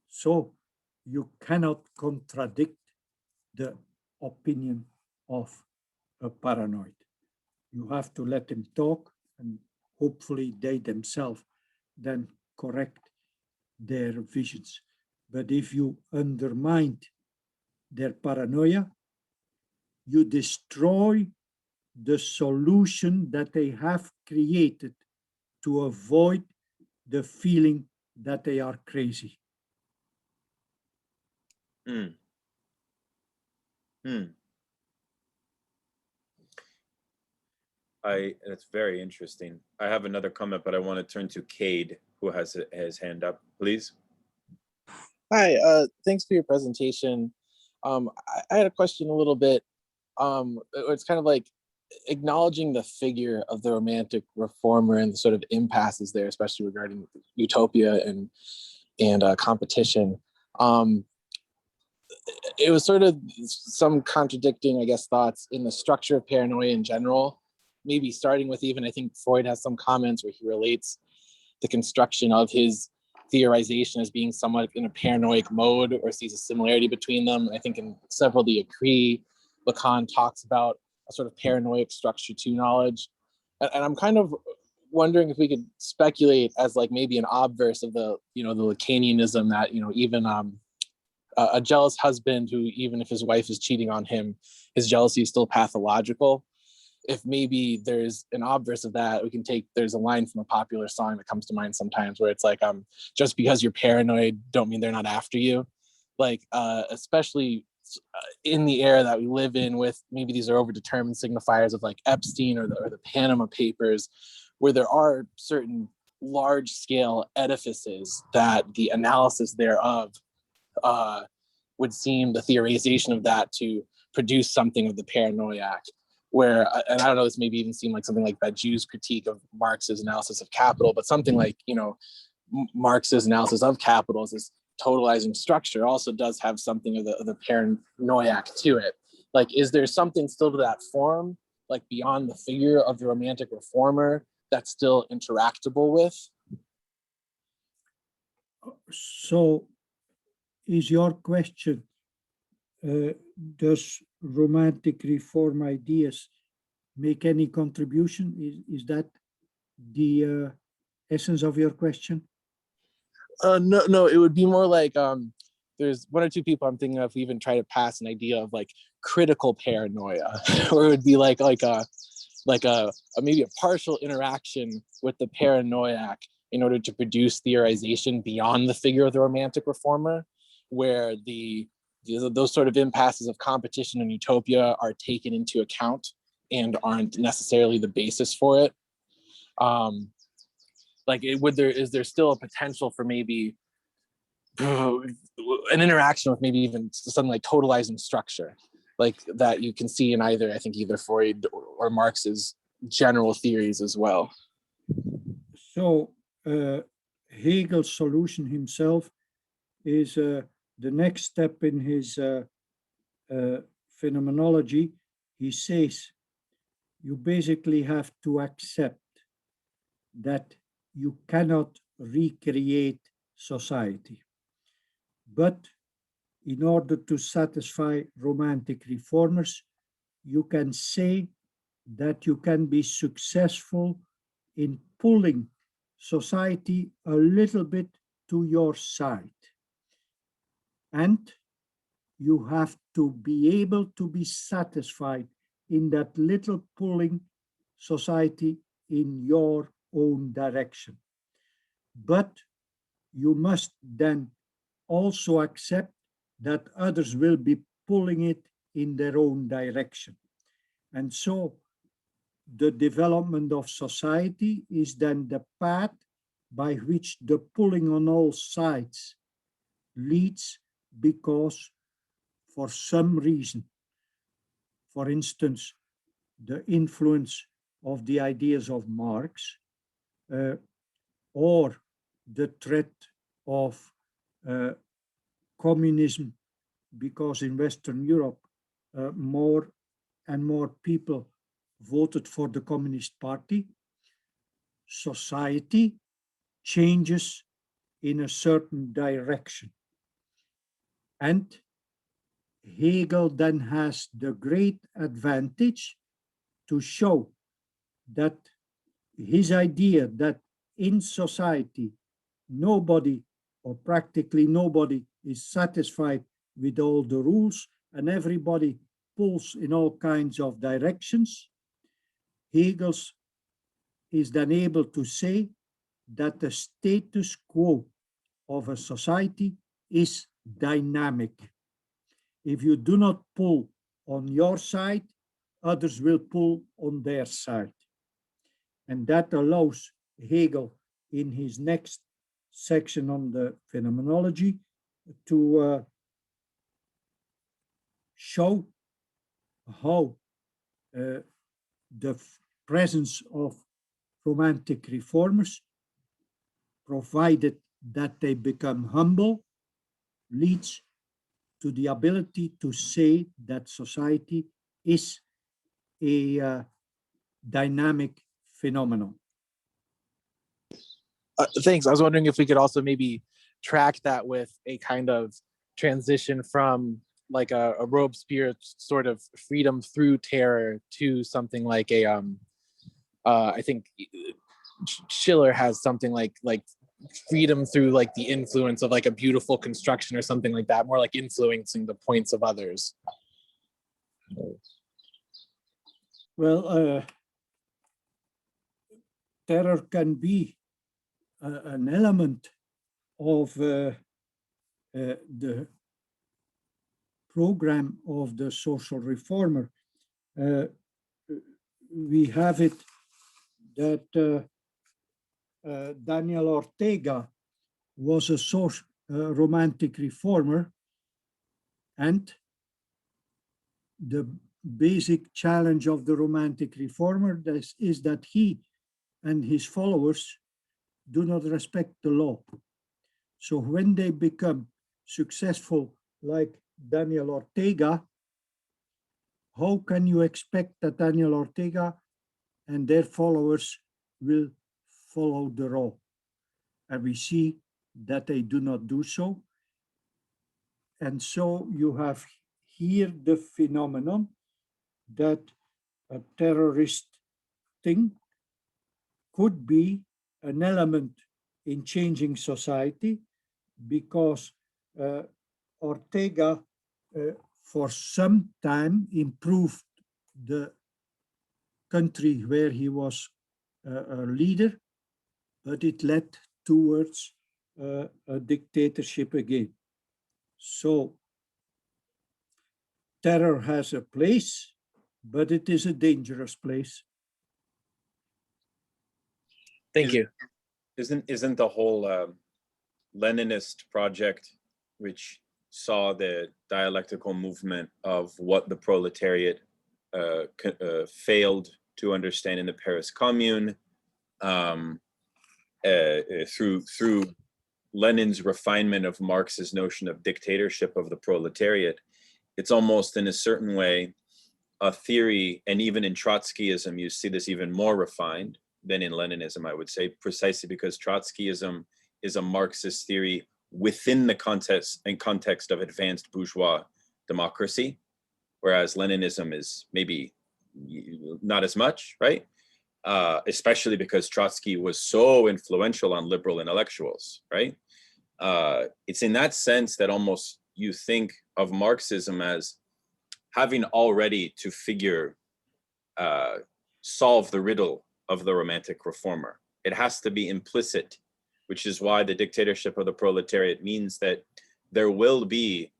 So you cannot contradict the opinion of a paranoid. You have to let them talk, and hopefully they themselves then correct their visions. But if you undermine their paranoia, you destroy the solution that they have created to avoid the feeling that they are crazy. That's very interesting. I have another comment, but I want to turn to Cade, who has his hand up, please. Hi, thanks for your presentation. I had a question a little bit. It's kind of like acknowledging the figure of the romantic reformer and the sort of impasses there, especially regarding utopia and competition. It was sort of some contradicting, I guess, thoughts in the structure of paranoia in general, maybe starting with even, I think Freud has some comments where he relates the construction of his theorization as being somewhat in a paranoid mode, or sees a similarity between them. I think in several of the Écrits, Lacan talks about a sort of paranoid structure to knowledge. And I'm kind of wondering if we could speculate as like maybe an obverse of the, the Lacanianism that, even a jealous husband who, even if his wife is cheating on him, his jealousy is still pathological. If maybe there's an obverse of that, there's a line from a popular song that comes to mind sometimes where it's like, just because you're paranoid, don't mean they're not after you. Like, especially in the era that we live in, with maybe these are overdetermined signifiers of like Epstein or the Panama Papers, where there are certain large scale edifices that the analysis thereof would seem, the theorization of that, to produce something of the paranoiac. Where, and I don't know, this maybe even seem like something like Badiou's critique of Marx's analysis of capital, but something like, Marx's analysis of capital as this totalizing structure also does have something of the paranoiac to it. Like, is there something still to that form, like beyond the figure of the romantic reformer, that's still interactable with? So is your question, does romantic reform ideas make any contribution? Is that the essence of your question? No, it would be more like there's one or two people I'm thinking of who even try to pass an idea of like critical paranoia, or it would be like a maybe a partial interaction with the paranoiac in order to produce theorization beyond the figure of the romantic reformer, where those sort of impasses of competition and utopia are taken into account and aren't necessarily the basis for it. Is there still a potential for maybe an interaction with maybe even something like totalizing structure, like that you can see in either Freud or Marx's general theories as well? So Hegel's solution himself is the next step in his phenomenology. He says you basically have to accept that you cannot recreate society. But in order to satisfy romantic reformers, you can say that you can be successful in pulling society a little bit to your side. And you have to be able to be satisfied in that little pulling society in your own direction. But you must then also accept that others will be pulling it in their own direction. And so the development of society is then the path by which the pulling on all sides leads, because for some reason, for instance, the influence of the ideas of Marx, or the threat of communism, because in Western Europe, more and more people voted for the Communist Party, society changes in a certain direction. And Hegel then has the great advantage to show that his idea that in society, nobody or practically nobody is satisfied with all the rules and everybody pulls in all kinds of directions. Hegel is then able to say that the status quo of a society is dynamic. If you do not pull on your side, others will pull on their side. And that allows Hegel in his next section on the phenomenology to show how the presence of romantic reformers, provided that they become humble, leads to the ability to say that society is a dynamic phenomenon. Thanks. I was wondering if we could also maybe track that with a kind of transition from like a Robespierre sort of freedom through terror to something like a I think Schiller has something like freedom through like the influence of like a beautiful construction or something like that, more like influencing the points of others. Well, terror can be an element of the program of the social reformer. We have it that Daniel Ortega was a romantic reformer, and the basic challenge of the romantic reformer is that he and his followers do not respect the law. So when they become successful like Daniel Ortega, how can you expect that Daniel Ortega and their followers will follow the law? And we see that they do not do so. And so you have here the phenomenon that a terrorist thing could be an element in changing society, because Ortega for some time improved the country where he was a leader, but it led towards a dictatorship again. So terror has a place, but it is a dangerous place. Thank you. Isn't the whole Leninist project, which saw the dialectical movement of what the proletariat failed to understand in the Paris Commune, through Lenin's refinement of Marx's notion of dictatorship of the proletariat, it's almost in a certain way a theory, and even in Trotskyism, you see this even more refined than in Leninism, I would say, precisely because Trotskyism is a Marxist theory within the context of advanced bourgeois democracy, whereas Leninism is maybe not as much, right? Especially because Trotsky was so influential on liberal intellectuals, right? It's in that sense that almost you think of Marxism as having already to solve the riddle of the romantic reformer. It has to be implicit, which is why the dictatorship of the proletariat means that there will be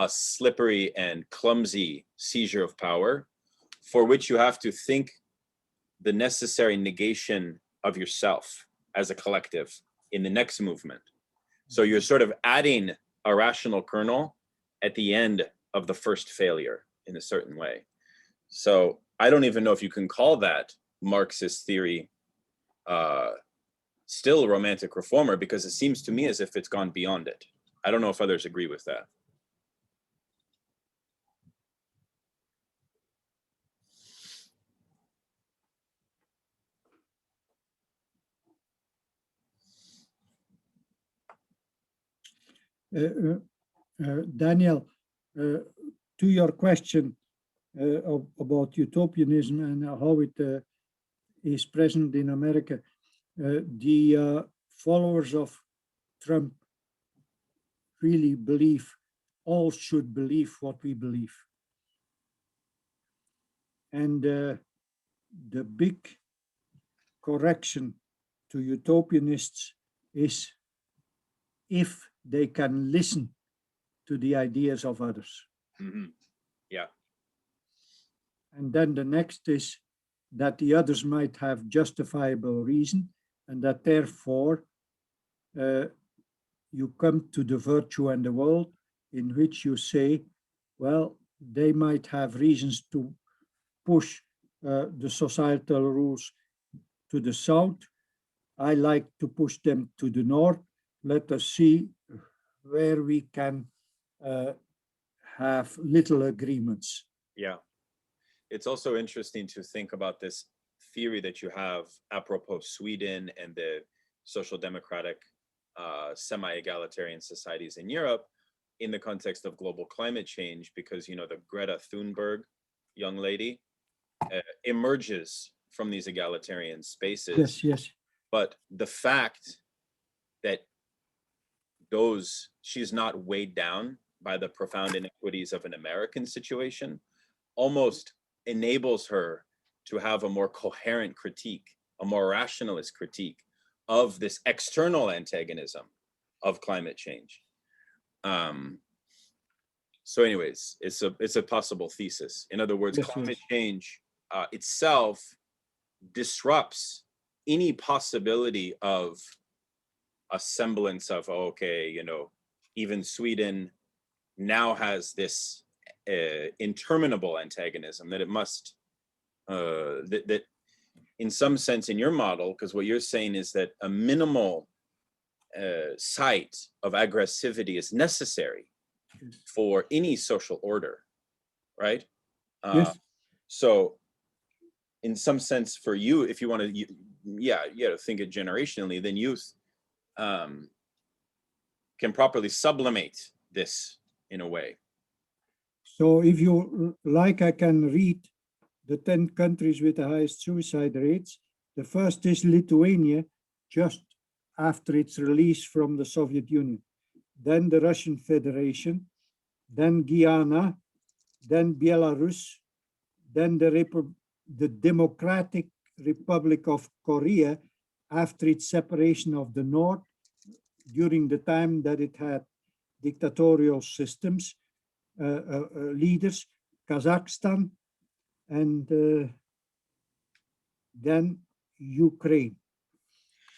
a slippery and clumsy seizure of power for which you have to think the necessary negation of yourself as a collective in the next movement. So you're sort of adding a rational kernel at the end of the first failure in a certain way. So I don't even know if you can call that Marxist theory still romantic reformer, because it seems to me as if it's gone beyond it. I don't know if others agree with that. Daniel, to your question about utopianism and how it is present in America, the followers of Trump really believe, all should believe what we believe. And the big correction to utopianists is if they can listen to the ideas of others. Mm-hmm. Yeah. And then the next is that the others might have justifiable reason, and that therefore you come to the virtue and the world in which you say, well, they might have reasons to push the societal rules to the south. I like to push them to the north. Let us see where we can have little agreements. Yeah. It's also interesting to think about this theory that you have apropos Sweden and the social democratic semi-egalitarian societies in Europe in the context of global climate change, because, you know, the Greta Thunberg young lady emerges from these egalitarian spaces. Yes, yes. But the fact that she's not weighed down by the profound inequities of an American situation almost enables her to have a more coherent critique, a more rationalist critique of this external antagonism of climate change. So anyways, it's a possible thesis. In other words, climate change itself disrupts any possibility of a semblance of, okay, you know, even Sweden now has this interminable antagonism that it must, that in some sense in your model, because what you're saying is that a minimal site of aggressivity is necessary for any social order, right? Yes. So in some sense for you, if you want to, to think it generationally, then youth can properly sublimate this in a way. So if you like, I can read the 10 countries with the highest suicide rates. The first is Lithuania, just after its release from the Soviet Union. Then the Russian Federation, then Guyana, then Belarus, then the Democratic Republic of Korea after its separation of the North during the time that it had dictatorial systems, leaders, Kazakhstan, and then Ukraine.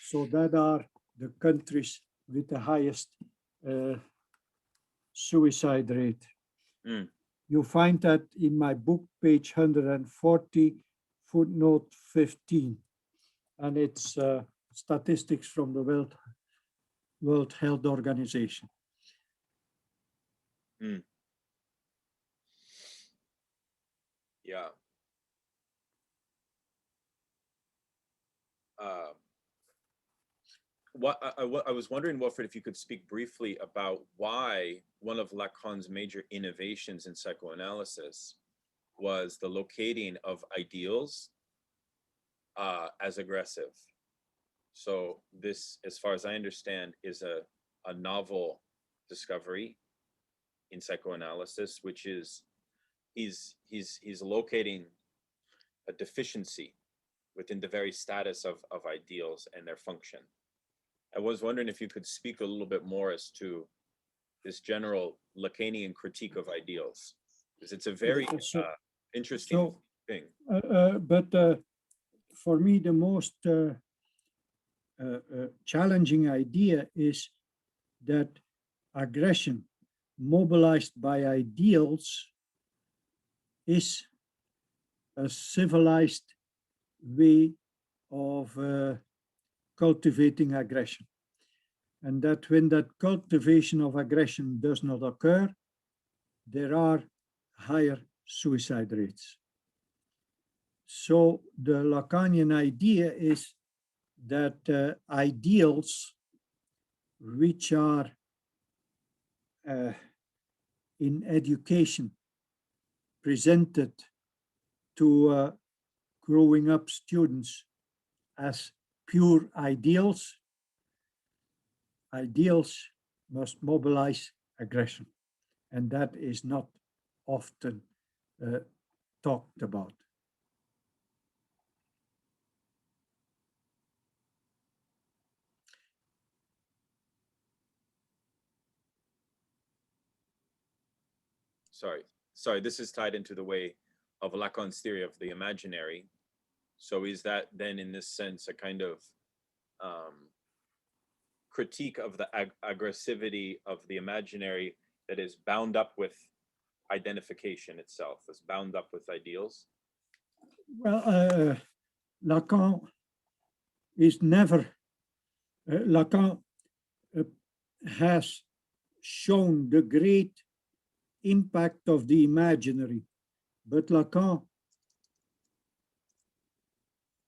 So that are the countries with the highest suicide rate. Mm. You find that in my book, page 140, footnote 15. And it's statistics from the World Health Organization. Mm. Yeah. I was wondering, Wilfried, if you could speak briefly about why one of Lacan's major innovations in psychoanalysis was the locating of ideals as aggressive. So this, as far as I understand, is a novel discovery in psychoanalysis, which is he's locating a deficiency within the very status of ideals and their function. I was wondering if you could speak a little bit more as to this general Lacanian critique of ideals, because it's a very interesting thing. But for me, the most challenging idea is that aggression mobilized by ideals is a civilized way of cultivating aggression. And that when that cultivation of aggression does not occur, there are higher suicide rates. So the Lacanian idea is that ideals which are in education presented to growing up students as pure ideals must mobilize aggression, and that is not often talked about. Sorry, this is tied into the way of Lacan's theory of the imaginary. So is that then, in this sense, a kind of critique of the aggressivity of the imaginary that is bound up with identification itself, is bound up with ideals? Well, Lacan is never, Lacan has shown the great impact of the imaginary, but Lacan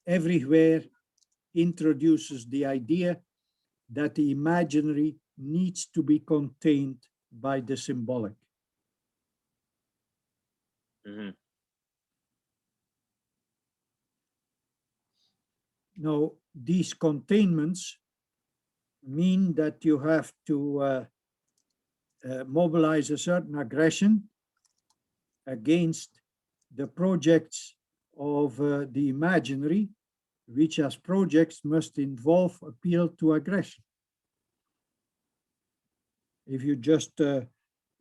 everywhere introduces the idea that the imaginary needs to be contained by the symbolic. Mm-hmm. Now, these containments mean that you have to mobilize a certain aggression against the projects of the imaginary, which as projects must involve appeal to aggression. If you just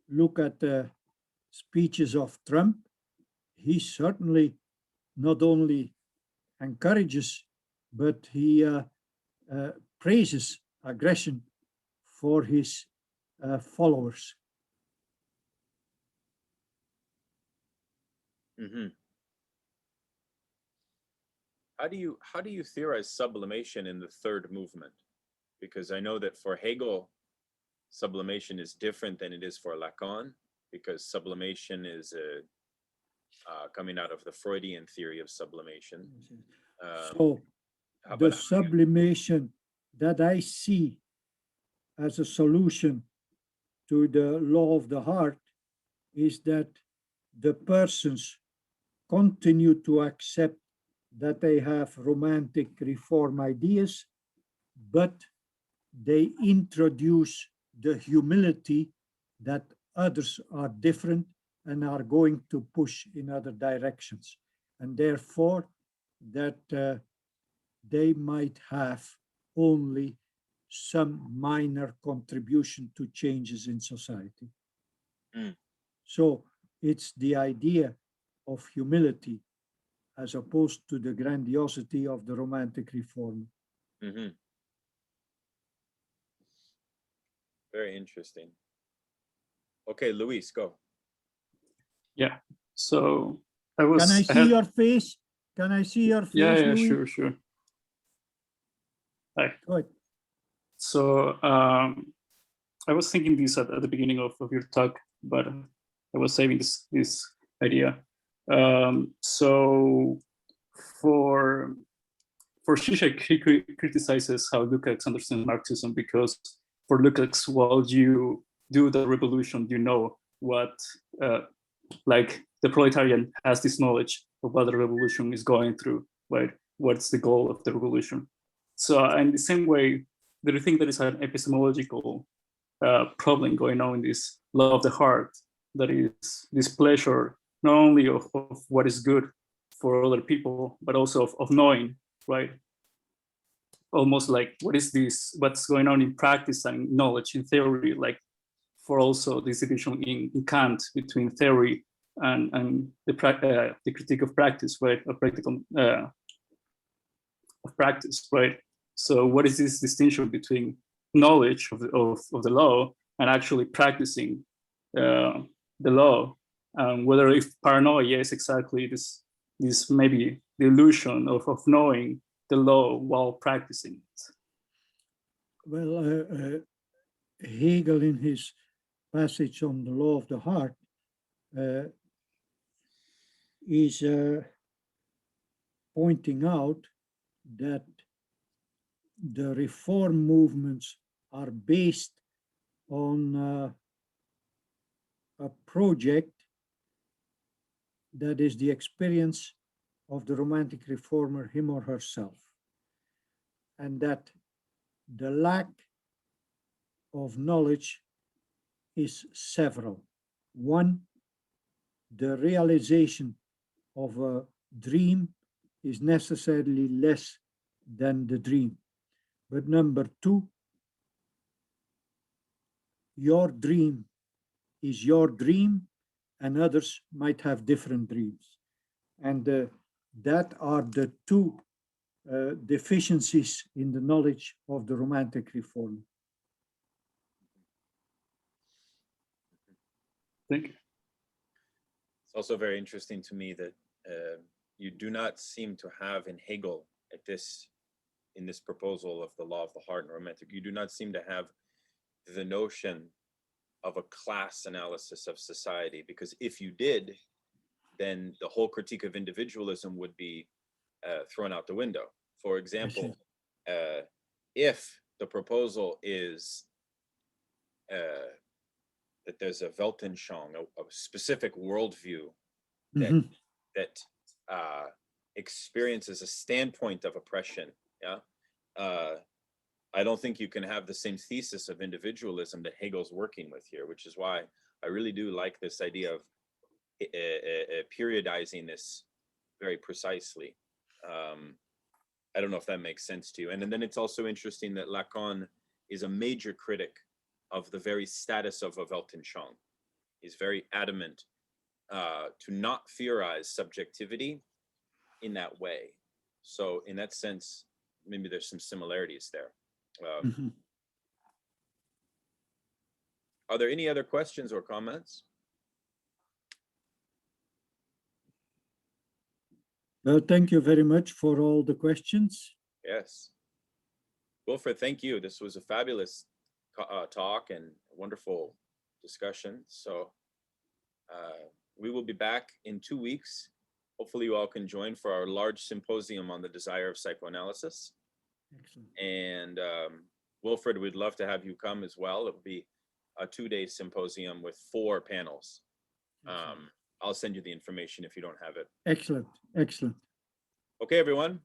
look at the speeches of Trump, he certainly not only encourages, but he praises aggression for his followers. Mm-hmm. How do you theorize sublimation in the third movement? Because I know that for Hegel, sublimation is different than it is for Lacan, because sublimation is coming out of the Freudian theory of sublimation. So the sublimation that I see as a solution to the law of the heart is that the persons continue to accept that they have romantic reform ideas, but they introduce the humility that others are different and are going to push in other directions. And therefore, that they might have only some minor contribution to changes in society. Mm. So it's the idea of humility as opposed to the grandiosity of the romantic reform. Mm-hmm. Very interesting. Okay, Luis, go. Yeah. So I was. Can I see your face? Can I see your face? Yeah, Louis? sure. Hi. Good. So I was thinking this at the beginning of your talk, but I was saving this idea. So for Zizek, he criticizes how Lukács understands Marxism, because for Lukács, while you do the revolution, you know what like the proletariat has this knowledge of what the revolution is going through, right? What's the goal of the revolution? So in the same way, do you think there is an epistemological problem going on in this law of the heart, that is this pleasure not only of what is good for other people, but also of knowing, right? Almost like what's going on in practice and knowledge in theory, like for also this division in Kant between theory and the critique of practice, right? Of practical of practice, right? So what is this distinction between knowledge of the law and actually practicing the law? Whether if paranoia is exactly this maybe the illusion of knowing the law while practicing it. Well, Hegel in his passage on the law of the heart is pointing out that the reform movements are based on a project that is the experience of the romantic reformer, him or herself, and that the lack of knowledge is several. One, the realization of a dream is necessarily less than the dream. But number two, your dream is your dream, and others might have different dreams. And that are the two deficiencies in the knowledge of the romantic reformer. Thank you. It's also very interesting to me that you do not seem to have in Hegel in this proposal of the law of the heart and romantic, you do not seem to have the notion of a class analysis of society, because if you did, then the whole critique of individualism would be thrown out the window. For example, if the proposal is that there's a Weltanschauung, a specific worldview that experiences a standpoint of oppression, I don't think you can have the same thesis of individualism that Hegel's working with here, which is why I really do like this idea of periodizing this very precisely. I don't know if that makes sense to you. And then it's also interesting that Lacan is a major critic of the very status of a Weltanschauung. He's very adamant to not theorize subjectivity in that way. So in that sense, maybe there's some similarities there. Are there any other questions or comments? Well, thank you very much for all the questions. Yes. Wilfried, thank you. This was a fabulous talk and wonderful discussion. So we will be back in 2 weeks. Hopefully you all can join for our large symposium on the desire of psychoanalysis. Excellent. And Wilfried, we'd love to have you come as well. It will be a 2-day symposium with 4 panels. I'll send you the information if you don't have it. Excellent, excellent. Okay, everyone.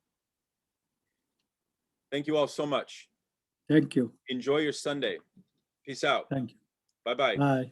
Thank you all so much. Thank you. Enjoy your Sunday. Peace out. Thank you. Bye-bye. Bye.